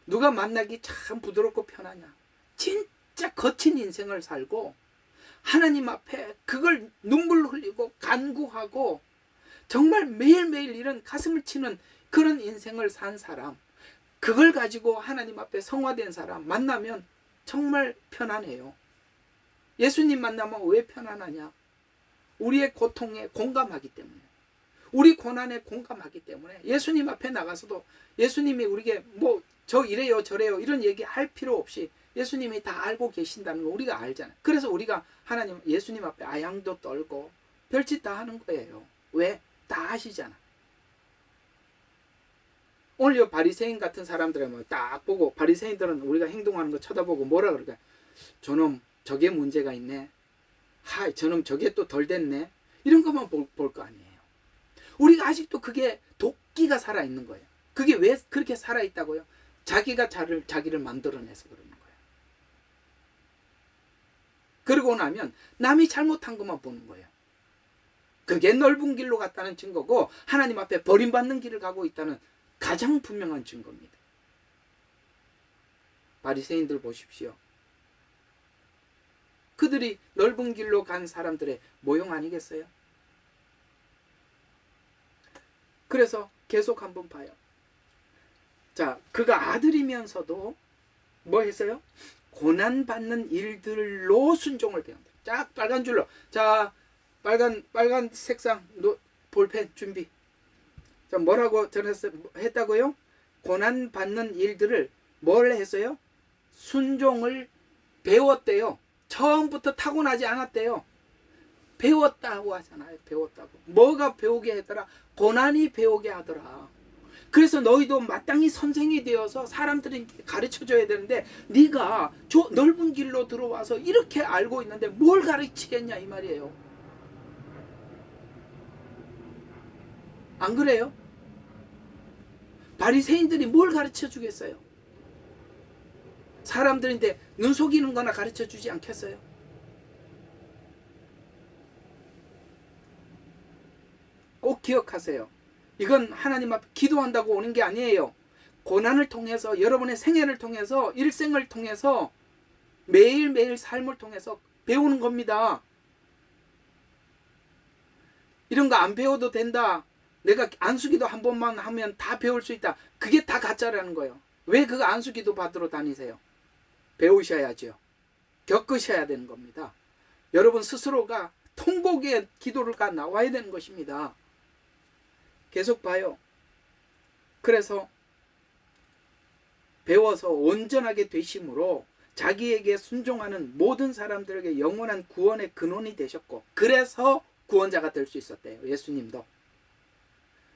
누가 만나기 참 부드럽고 편하냐? 진짜 거친 인생을 살고 하나님 앞에 그걸 눈물 흘리고 간구하고 정말 매일매일 이런 가슴을 치는 그런 인생을 산 사람, 그걸 가지고 하나님 앞에 성화된 사람 만나면 정말 편안해요. 예수님 만나면 왜 편안하냐? 우리의 고통에 공감하기 때문에, 우리 고난에 공감하기 때문에 예수님 앞에 나가서도 예수님이 우리에게 뭐 저 이래요 저래요 이런 얘기 할 필요 없이 예수님이 다 알고 계신다는 거 우리가 알잖아요. 그래서 우리가 예수님 앞에 아양도 떨고 별짓 다 하는 거예요. 왜? 다 아시잖아. 오늘 이 바리새인 같은 사람들은 딱 보고 바리새인들은 우리가 행동하는 거 쳐다보고 뭐라 그럴까? 저놈 저게 문제가 있네. 하이 저놈 저게 또 덜 됐네. 이런 것만 볼 거 아니에요. 우리가 아직도 그게 도끼가 살아있는 거예요. 그게 왜 그렇게 살아있다고요? 자기가 자기를 만들어내서 그러는 거예요. 그러고 나면 남이 잘못한 것만 보는 거예요. 그게 넓은 길로 갔다는 증거고 하나님 앞에 버림받는 길을 가고 있다는 가장 분명한 증거입니다. 바리새인들 보십시오. 그들이 넓은 길로 간 사람들의 모형 아니겠어요? 그래서 계속 한번 봐요. 자, 그가 아들이면서도 뭐 했어요? 고난받는 일들로 순종을 배운다. 쫙 빨간 줄로. 자, 빨간 색상 볼펜 준비. 자, 뭐라고 했다고요? 고난받는 일들을 뭘 했어요? 순종을 배웠대요. 처음부터 타고나지 않았대요. 배웠다고 하잖아요. 배웠다고. 뭐가 배우게 했더라? 고난이 배우게 하더라. 그래서 너희도 마땅히 선생이 되어서 사람들이 가르쳐줘야 되는데 네가 저 넓은 길로 들어와서 이렇게 알고 있는데 뭘 가르치겠냐 이 말이에요. 안 그래요? 바리새인들이 뭘 가르쳐 주겠어요? 사람들인데 눈 속이는 거나 가르쳐 주지 않겠어요? 꼭 기억하세요. 이건 하나님 앞에 기도한다고 오는 게 아니에요. 고난을 통해서 여러분의 생애를 통해서 일생을 통해서 매일매일 삶을 통해서 배우는 겁니다. 이런 거 안 배워도 된다. 내가 안수기도 한 번만 하면 다 배울 수 있다. 그게 다 가짜라는 거예요. 왜 그거 안수기도 받으러 다니세요? 배우셔야죠. 겪으셔야 되는 겁니다. 여러분 스스로가 통곡의 기도가 나와야 되는 것입니다. 계속 봐요. 그래서 배워서 온전하게 되심으로 자기에게 순종하는 모든 사람들에게 영원한 구원의 근원이 되셨고, 그래서 구원자가 될 수 있었대요. 예수님도.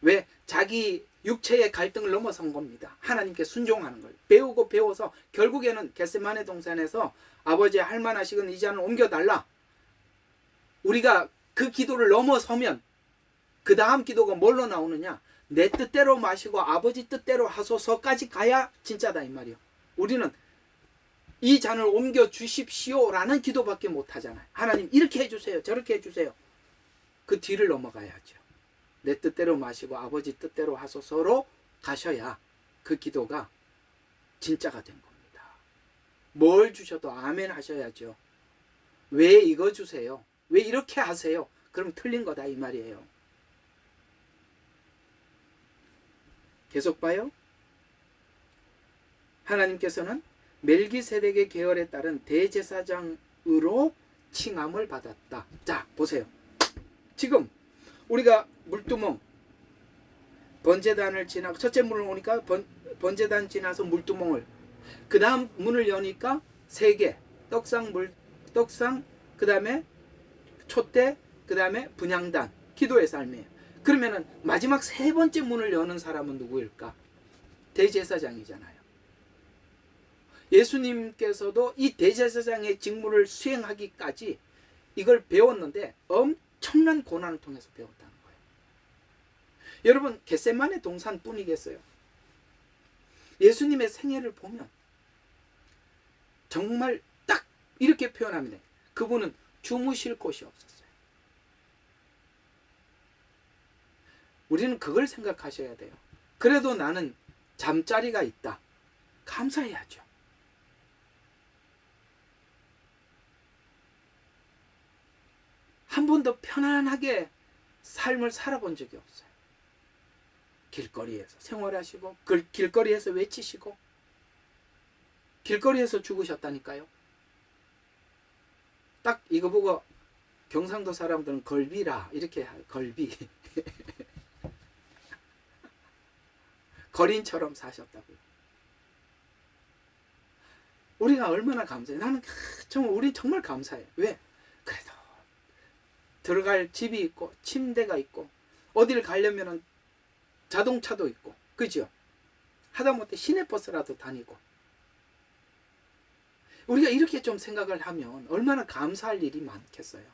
왜? 자기 육체의 갈등을 넘어선 겁니다. 하나님께 순종하는 걸 배우고 배워서 결국에는 겟세마네 동산에서 아버지 할 만하시건 이 잔을 옮겨달라. 우리가 그 기도를 넘어서면 그 다음 기도가 뭘로 나오느냐? 내 뜻대로 마시고 아버지 뜻대로 하소서까지 가야 진짜다 이 말이요. 우리는 이 잔을 옮겨 주십시오 라는 기도밖에 못 하잖아요. 하나님 이렇게 해주세요, 저렇게 해주세요. 그 뒤를 넘어가야죠. 내 뜻대로 마시고 아버지 뜻대로 하소서로 가셔야 그 기도가 진짜가 된 겁니다. 뭘 주셔도 아멘 하셔야죠. 왜 이거 주세요? 왜 이렇게 하세요? 그럼 틀린 거다 이 말이에요. 계속 봐요. 하나님께서는 멜기세덱의 계열에 따른 대제사장으로 칭함을 받았다. 자, 보세요. 지금 우리가 물두멍 번제단을 지나고 첫째 문을 오니까 번제단 지나서 물두멍을, 그 다음 문을 여니까 세 개 떡상 그 다음에 촛대, 그 다음에 분향단, 기도의 삶이에요. 그러면은 마지막 세 번째 문을 여는 사람은 누구일까? 대제사장이잖아요. 예수님께서도 이 대제사장의 직무를 수행하기까지 이걸 배웠는데 엄청난 고난을 통해서 배웠다는 거예요. 여러분 겟세마네 동산뿐이겠어요? 예수님의 생애를 보면 정말 딱 이렇게 표현합니다. 그분은 주무실 곳이 없었어요. 우리는 그걸 생각하셔야 돼요. 그래도 나는 잠자리가 있다. 감사해야죠. 한 번도 편안하게 삶을 살아본 적이 없어요. 길거리에서 생활하시고 길거리에서 외치시고 길거리에서 죽으셨다니까요. 딱 이거 보고 경상도 사람들은 걸비라 이렇게 걸비 거린처럼 사셨다고요. 우리가 얼마나 감사해요. 나는 정말 우리 정말 감사해요. 왜? 그래도 들어갈 집이 있고 침대가 있고 어디를 가려면은 자동차도 있고, 그죠? 하다못해 시내버스라도 다니고. 우리가 이렇게 좀 생각을 하면 얼마나 감사할 일이 많겠어요.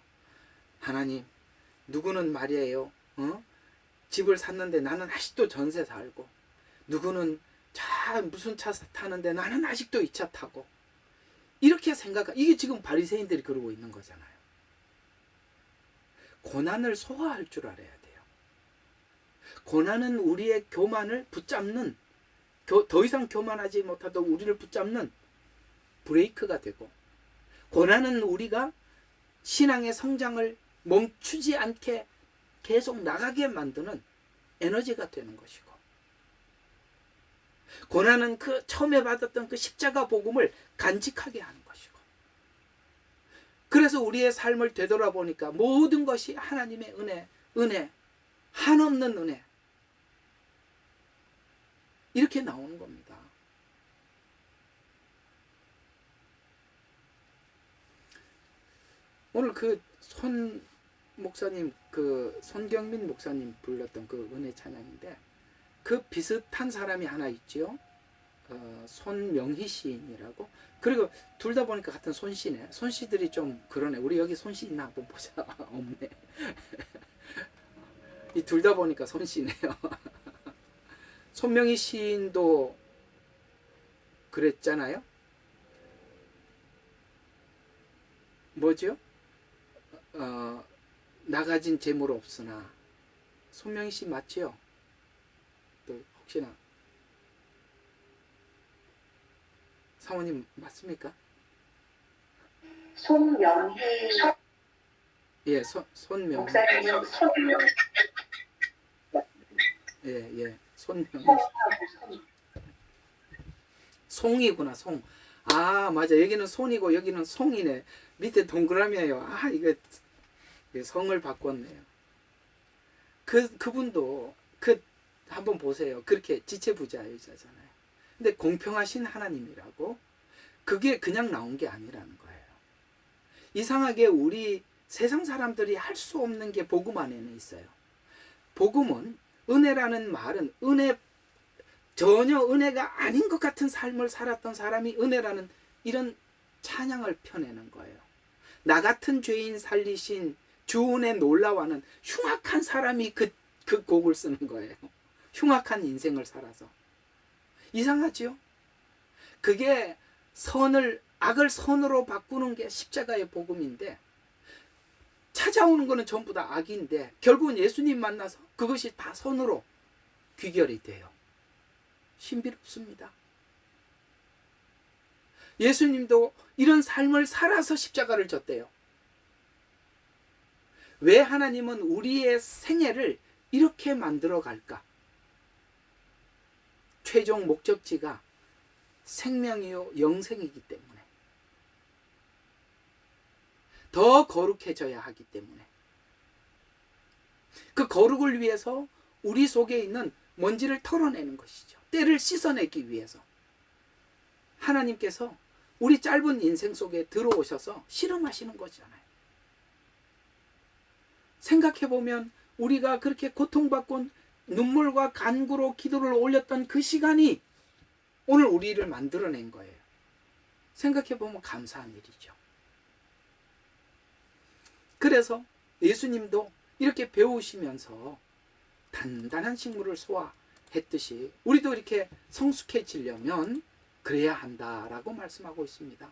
하나님, 누구는 말이에요. 집을 샀는데 나는 아직도 전세 살고, 누구는 무슨 차 타는데 나는 아직도 이 차 타고. 이렇게 이게 지금 바리새인들이 그러고 있는 거잖아요. 고난을 소화할 줄 알아야 돼요. 고난은 우리의 교만을 붙잡는, 더 이상 교만하지 못하도록 우리를 붙잡는 브레이크가 되고, 고난은 우리가 신앙의 성장을 멈추지 않게 계속 나가게 만드는 에너지가 되는 것이고, 고난은 그 처음에 받았던 그 십자가 복음을 간직하게 하는 것이고, 그래서 우리의 삶을 되돌아보니까 모든 것이 하나님의 은혜, 한없는 은혜, 이렇게 나오는 겁니다. 오늘 그 손 목사님, 그 손경민 목사님 불렀던 그 은혜 찬양인데, 그 비슷한 사람이 하나 있죠. 손명희 시인이라고. 그리고 둘 다 보니까 같은 손씨네. 손씨들이 좀 그러네. 우리 여기 손씨 있나 한번 보자. 없네. 이 둘 다 보니까 손씨네요. 손명희 시인도 그랬잖아요. 뭐죠? 나가진 재물 없으나. 손명희 씨 맞지요? 또 혹시나 사모님 맞습니까? 손명희 예, 손명희. 목사님은 예, 손명희. 손하고 송이구나, 송. 아, 맞아. 여기는 손이고 여기는 송이네. 밑에 동그라미예요. 아, 이거 성을 바꿨네요. 그분도 한번 보세요. 그렇게 지체부자유자잖아요. 근데 공평하신 하나님이라고 그게 그냥 나온 게 아니라는 거예요. 이상하게 우리 세상 사람들이 할 수 없는 게 복음 안에는 있어요. 복음은 은혜라는 말은 전혀 은혜가 아닌 것 같은 삶을 살았던 사람이 은혜라는 이런 찬양을 펴내는 거예요. 나 같은 죄인 살리신 주은의 놀라워하는 흉악한 사람이 그 곡을 쓰는 거예요. 흉악한 인생을 살아서. 이상하죠? 그게 악을 선으로 바꾸는 게 십자가의 복음인데, 찾아오는 거는 전부 다 악인데 결국은 예수님 만나서 그것이 다 선으로 귀결이 돼요. 신비롭습니다. 예수님도 이런 삶을 살아서 십자가를 졌대요. 왜 하나님은 우리의 생애를 이렇게 만들어 갈까? 최종 목적지가 생명이요 영생이기 때문에, 더 거룩해져야 하기 때문에, 그 거룩을 위해서 우리 속에 있는 먼지를 털어내는 것이죠. 때를 씻어내기 위해서 하나님께서 우리 짧은 인생 속에 들어오셔서 실험하시는 거잖아요. 생각해보면 우리가 그렇게 고통받고 눈물과 간구로 기도를 올렸던 그 시간이 오늘 우리를 만들어낸 거예요. 생각해보면 감사한 일이죠. 그래서 예수님도 이렇게 배우시면서 단단한 식물을 소화했듯이 우리도 이렇게 성숙해지려면 그래야 한다라고 말씀하고 있습니다.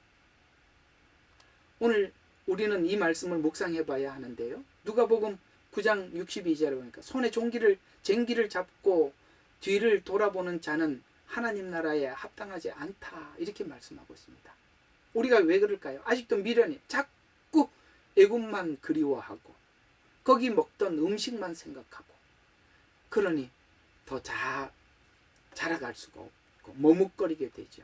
오늘 우리는 이 말씀을 묵상해 봐야 하는데요. 누가복음 9장 62절에 보니까 손에 쟁기를 잡고 뒤를 돌아보는 자는 하나님 나라에 합당하지 않다, 이렇게 말씀하고 있습니다. 우리가 왜 그럴까요? 아직도 미련이 자꾸 애굽만 그리워하고 거기 먹던 음식만 생각하고, 그러니 더 자라갈 수가 없고 머뭇거리게 되죠.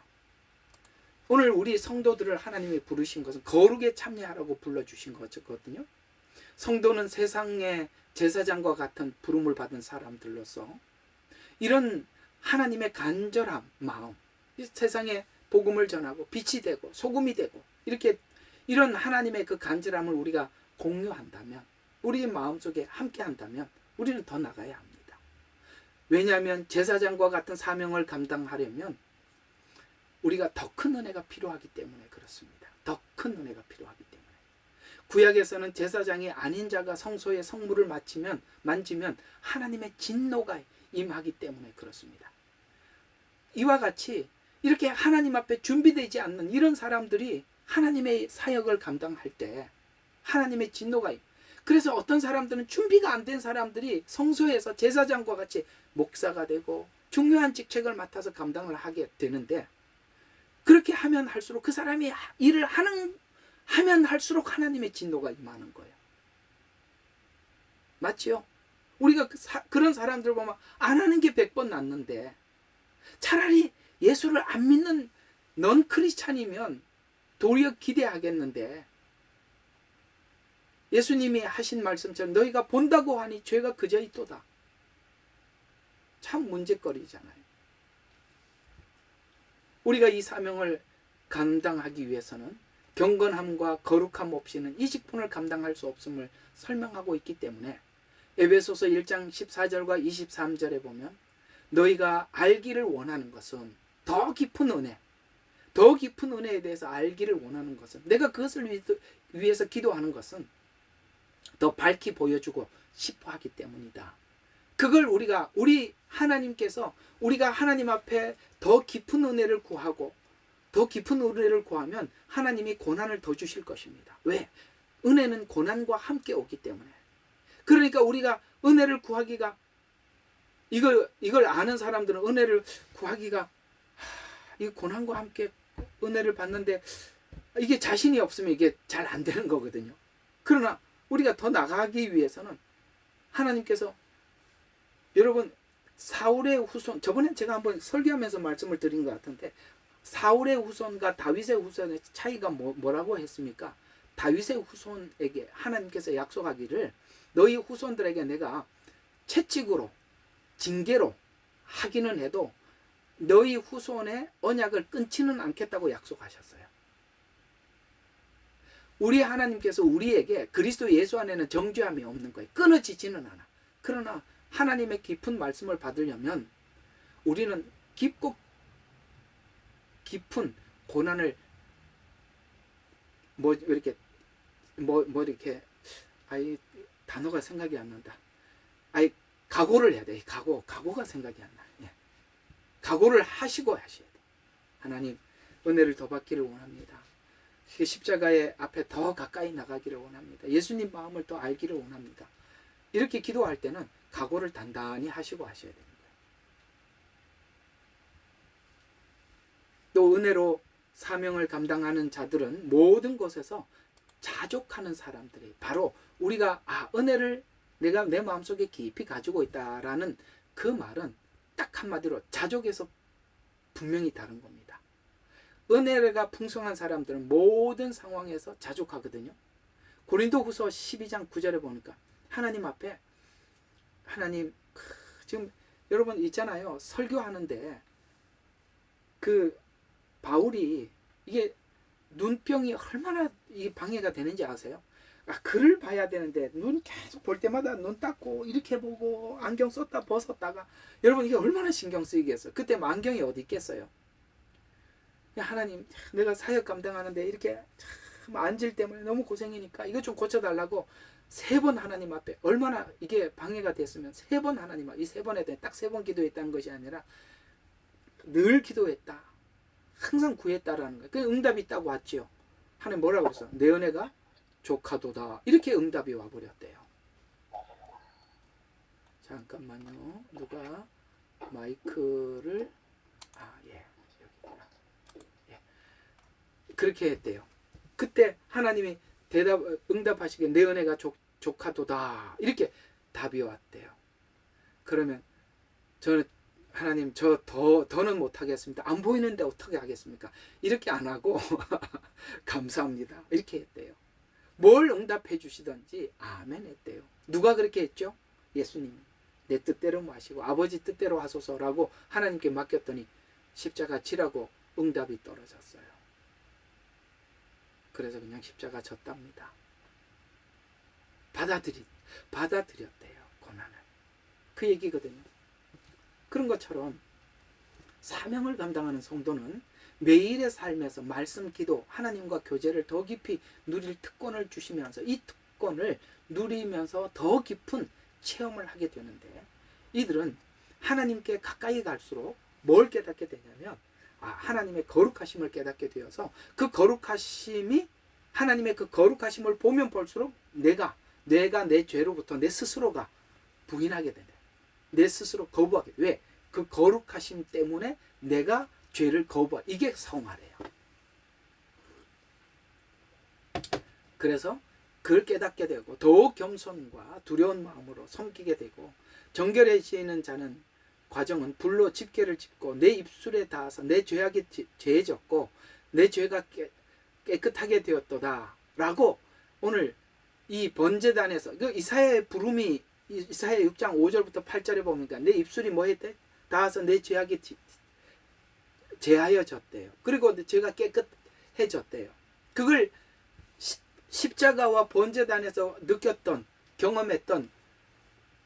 오늘 우리 성도들을 하나님이 부르신 것은 거룩에 참여하라고 불러주신 거거든요. 성도는 세상의 제사장과 같은 부름을 받은 사람들로서 이런 하나님의 간절한 마음, 세상에 복음을 전하고 빛이 되고 소금이 되고 이런 하나님의 그 간절함을 우리가 공유한다면, 우리 마음속에 함께 한다면 우리는 더 나가야 합니다. 왜냐하면 제사장과 같은 사명을 감당하려면 우리가 더 큰 은혜가 필요하기 때문에 그렇습니다. 더 큰 은혜가 필요하기 때문에. 구약에서는 제사장이 아닌 자가 성소의 성물을 만지면 하나님의 진노가 임하기 때문에 그렇습니다. 이와 같이 이렇게 하나님 앞에 준비되지 않는 이런 사람들이 하나님의 사역을 감당할 때 하나님의 진노가 그래서 어떤 사람들은 준비가 안 된 사람들이 성소에서 제사장과 같이 목사가 되고 중요한 직책을 맡아서 감당을 하게 되는데, 그렇게 하면 할수록 그 사람이 일을 하면 할수록 하나님의 진노가 임하는 거예요. 맞죠? 우리가 그런 사람들 보면 안 하는 게 100번 낫는데, 차라리 예수를 안 믿는 넌 크리스찬이면 도리어 기대하겠는데, 예수님이 하신 말씀처럼 너희가 본다고 하니 죄가 그저 있도다. 참 문제거리잖아요. 우리가 이 사명을 감당하기 위해서는 경건함과 거룩함 없이는 이 직분을 감당할 수 없음을 설명하고 있기 때문에 에베소서 1장 14절과 23절에 보면 너희가 알기를 원하는 것은 더 깊은 은혜에 대해서 알기를 원하는 것은, 내가 그것을 위해서 기도하는 것은 더 밝히 보여주고 싶어 하기 때문이다. 그걸 우리 하나님께서 우리가 하나님 앞에 더 깊은 은혜를 구하고 더 깊은 은혜를 구하면 하나님이 고난을 더 주실 것입니다. 왜? 은혜는 고난과 함께 오기 때문에. 그러니까 우리가 은혜를 구하기가, 이걸 아는 사람들은 은혜를 구하기가, 이 고난과 함께 은혜를 받는데 이게 자신이 없으면 이게 잘 안 되는 거거든요. 그러나 우리가 더 나가기 위해서는 하나님께서 여러분 사울의 후손, 저번에 제가 한번 설교하면서 말씀을 드린 것 같은데 사울의 후손과 다윗의 후손의 차이가 뭐라고 했습니까? 다윗의 후손에게 하나님께서 약속하기를 너희 후손들에게 내가 채찍으로 징계로 하기는 해도 너희 후손의 언약을 끊지는 않겠다고 약속하셨어요. 우리 하나님께서 우리에게 그리스도 예수 안에는 정죄함이 없는 거예요. 끊어지지는 않아. 그러나 하나님의 깊은 말씀을 받으려면 우리는 깊고 깊은 고난을 이렇게 아이 단어가 생각이 안 난다. 아이 각오를 해야 돼. 각오가 생각이 안 나. 예. 각오를 하시고 하셔야 돼. 하나님 은혜를 더 받기를 원합니다. 십자가의 앞에 더 가까이 나가기를 원합니다. 예수님 마음을 더 알기를 원합니다. 이렇게 기도할 때는 각오를 단단히 하시고 하셔야 됩니다. 또 은혜로 사명을 감당하는 자들은 모든 곳에서 자족하는 사람들이 바로 우리가 은혜를 내가 내 마음속에 깊이 가지고 있다라는 그 말은 딱 한마디로 자족에서 분명히 다른 겁니다. 은혜가 풍성한 사람들은 모든 상황에서 자족하거든요. 고린도후서 12장 9절에 보니까 하나님 앞에 하나님 지금 여러분 있잖아요. 설교하는데 그 바울이 이게 눈병이 얼마나 이 방해가 되는지 아세요? 글을 봐야 되는데 눈 계속 볼 때마다 눈 닦고 이렇게 보고 안경 썼다 벗었다가 여러분 이게 얼마나 신경 쓰이겠어요. 그때 안경이 어디 있겠어요. 하나님 내가 사역 감당하는데 이렇게 참 앉을 때문에 너무 고생이니까 이거 좀 고쳐달라고 3번 하나님 앞에 얼마나 이게 방해가 됐으면 3번 하나님 앞에 이 3번에 대해 딱 3번 기도했다는 것이 아니라 늘 기도했다. 항상 구했다라는 거예요. 그 응답이 딱 왔죠. 하나님 뭐라고 했어? 내 은혜가 족하도다. 이렇게 응답이 와버렸대요. 잠깐만요. 누가 마이크를 그렇게 했대요. 그때 하나님이 응답하시기에 내 은혜가 족하도다. 이렇게 답이 왔대요. 그러면 저는 하나님 더는 못하겠습니다. 안 보이는데 어떻게 하겠습니까? 이렇게 안 하고 감사합니다. 이렇게 했대요. 뭘 응답해 주시든지 아멘 했대요. 누가 그렇게 했죠? 예수님이. 내 뜻대로 마시고 아버지 뜻대로 하소서라고 하나님께 맡겼더니 십자가 지라고 응답이 떨어졌어요. 그래서 그냥 십자가 졌답니다. 받아들였대요. 고난을. 그 얘기거든요. 그런 것처럼 사명을 감당하는 성도는 매일의 삶에서 말씀, 기도, 하나님과 교제를 더 깊이 누릴 특권을 주시면서 이 특권을 누리면서 더 깊은 체험을 하게 되는데 이들은 하나님께 가까이 갈수록 뭘 깨닫게 되냐면 하나님의 거룩하심을 깨닫게 되어서 그 거룩하심이 하나님의 그 거룩하심을 보면 볼수록 내가 내 죄로부터 내 스스로가 부인하게 된다. 내 스스로 거부하게. 왜? 그 거룩하심 때문에 내가 죄를 거부하. 이게 성화래요. 그래서 그걸 깨닫게 되고 더욱 겸손과 두려운 마음으로 섬기게 되고 정결해지는 자는 과정은 불로 집게를 짚고 내 입술에 닿아서 내 죄악이 죄졌고 내 죄가 깨끗하게 되었도다 라고 오늘 이 번제단에서 그 이사야의 부름이 이사야 6장 5절부터 8절에 보니까 내 입술이 뭐 했대? 닿아서 내 죄악이 제하여졌대요. 그리고 죄가 깨끗해졌대요. 그걸 십자가와 번제단에서 느꼈던 경험했던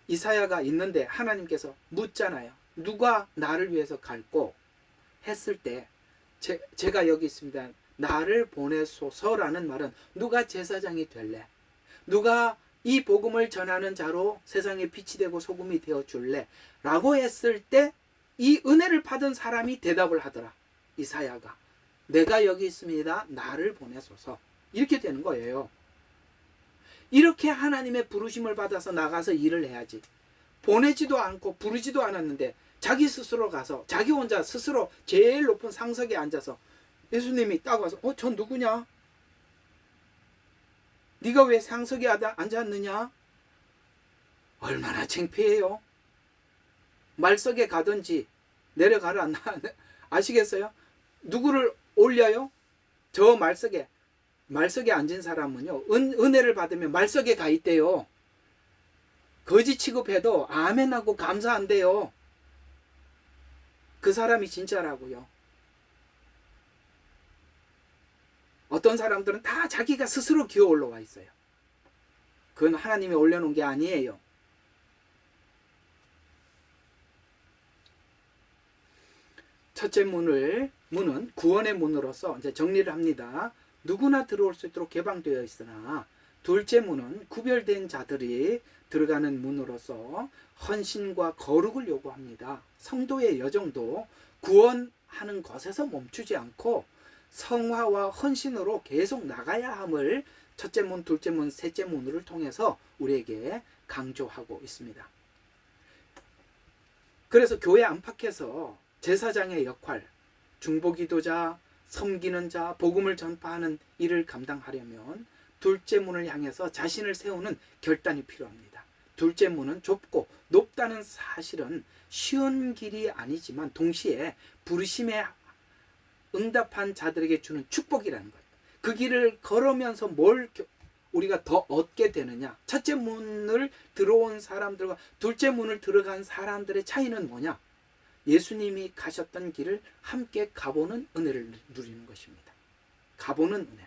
이사야가 있는데 하나님께서 묻잖아요. 누가 나를 위해서 갈고 했을 때 제가 여기 있습니다. 나를 보내소서라는 말은 누가 제사장이 될래? 누가 이 복음을 전하는 자로 세상에 빛이 되고 소금이 되어 줄래? 라고 했을 때 이 은혜를 받은 사람이 대답을 하더라. 이사야가 내가 여기 있습니다. 나를 보내소서. 이렇게 되는 거예요. 이렇게 하나님의 부르심을 받아서 나가서 일을 해야지. 보내지도 않고 부르지도 않았는데 자기 스스로 가서 자기 혼자 스스로 제일 높은 상석에 앉아서 예수님이 딱 와서 저 누구냐? 네가 왜 상석에 앉았느냐? 얼마나 창피해요. 말석에 가든지 내려가라. 아시겠어요? 누구를 올려요? 저 말석에 앉은 사람은요, 은혜를 받으면 말석에 가 있대요. 거지 취급해도 아멘하고 감사한대요. 그 사람이 진짜라고요. 어떤 사람들은 다 자기가 스스로 기어 올라와 있어요. 그건 하나님이 올려놓은 게 아니에요. 첫째 문은 구원의 문으로서 이제 정리를 합니다. 누구나 들어올 수 있도록 개방되어 있으나, 둘째 문은 구별된 자들이 들어가는 문으로서 헌신과 거룩을 요구합니다. 성도의 여정도 구원하는 것에서 멈추지 않고 성화와 헌신으로 계속 나가야 함을 첫째 문, 둘째 문, 셋째 문을 통해서 우리에게 강조하고 있습니다. 그래서 교회 안팎에서 제사장의 역할, 중보기도자, 섬기는 자, 복음을 전파하는 일을 감당하려면 둘째 문을 향해서 자신을 세우는 결단이 필요합니다. 둘째 문은 좁고 높다는 사실은 쉬운 길이 아니지만 동시에 부르심에 응답한 자들에게 주는 축복이라는 거예요. 그 길을 걸으면서 뭘 우리가 더 얻게 되느냐? 첫째 문을 들어온 사람들과 둘째 문을 들어간 사람들의 차이는 뭐냐? 예수님이 가셨던 길을 함께 가보는 은혜를 누리는 것입니다. 가보는 은혜.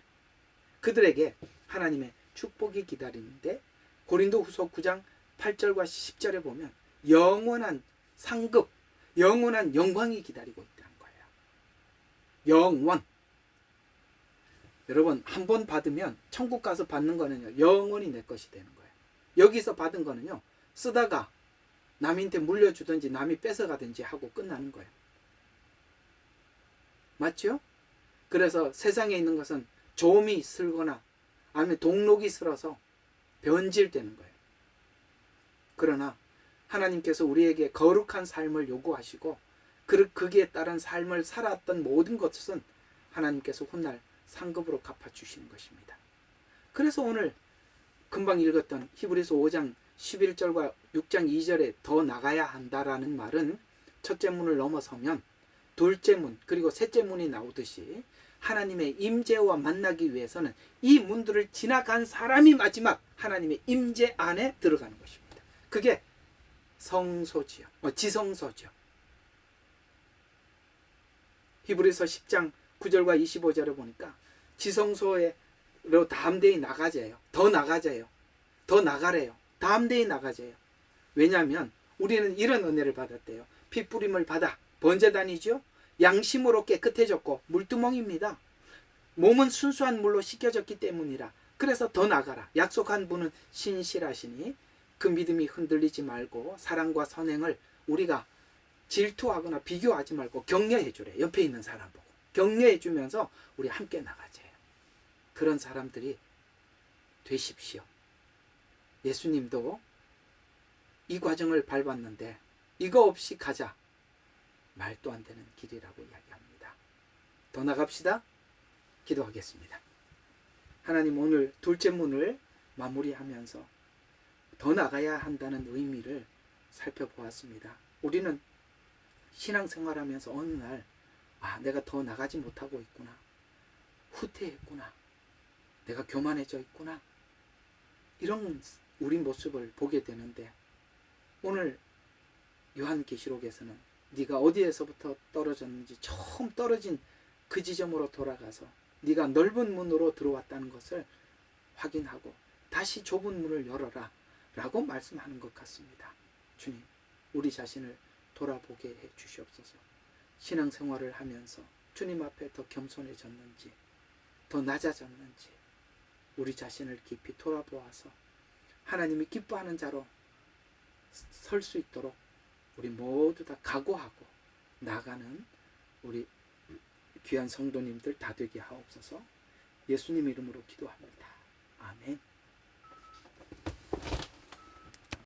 그들에게 하나님의 축복이 기다리는데, 고린도후서 9장 8절과 10절에 보면 영원한 상급, 영원한 영광이 기다리고 있다는 거예요. 영원. 여러분, 한 번 받으면 천국 가서 받는 거는요, 영원히 내 것이 되는 거예요. 여기서 받은 거는요, 쓰다가 남한테 물려주든지 남이 뺏어가든지 하고 끝나는 거예요. 맞죠? 그래서 세상에 있는 것은 좀이 슬거나 아니면 동록이 슬어서 변질되는 거예요. 그러나 하나님께서 우리에게 거룩한 삶을 요구하시고 거기에 따른 삶을 살았던 모든 것은 하나님께서 훗날 상급으로 갚아주시는 것입니다. 그래서 오늘 금방 읽었던 히브리서 5장 11절과 6장 2절에 더 나가야 한다라는 말은 첫째 문을 넘어서면 둘째 문 그리고 셋째 문이 나오듯이 하나님의 임재와 만나기 위해서는 이 문들을 지나간 사람이 마지막 하나님의 임재 안에 들어가는 것입니다. 그게 성소지요. 지성소죠. 히브리서 10장 9절과 25절에 보니까 지성소로 담대히 나가자요. 더 나가자요. 더 나가래요. 담대히 나가자요. 왜냐하면 우리는 이런 은혜를 받았대요. 핏부림을 받아 번제단이죠. 양심으로 깨끗해졌고 물두멍입니다. 몸은 순수한 물로 씻겨졌기 때문이라. 그래서 더 나가라. 약속한 분은 신실하시니 그 믿음이 흔들리지 말고 사랑과 선행을 우리가 질투하거나 비교하지 말고 격려해 주래. 옆에 있는 사람 보고 격려해 주면서 우리 함께 나가자요. 그런 사람들이 되십시오. 예수님도 이 과정을 밟았는데 이거 없이 가자. 말도 안 되는 길이라고 이야기합니다. 더 나갑시다. 기도하겠습니다. 하나님, 오늘 둘째 문을 마무리하면서 더 나가야 한다는 의미를 살펴보았습니다. 우리는 신앙생활하면서 어느 날 내가 더 나가지 못하고 있구나. 후퇴했구나. 내가 교만해져 있구나. 이런 우리 모습을 보게 되는데 오늘 요한계시록에서는 네가 어디에서부터 떨어졌는지 처음 떨어진 그 지점으로 돌아가서 네가 넓은 문으로 들어왔다는 것을 확인하고 다시 좁은 문을 열어라 라고 말씀하는 것 같습니다. 주님, 우리 자신을 돌아보게 해 주시옵소서. 신앙생활을 하면서 주님 앞에 더 겸손해졌는지 더 낮아졌는지 우리 자신을 깊이 돌아보아서 하나님이 기뻐하는 자로 설 수 있도록 우리 모두 다 각오하고 나가는 우리 귀한 성도님들 다 되게 하옵소서. 예수님 이름으로 기도합니다. 아멘.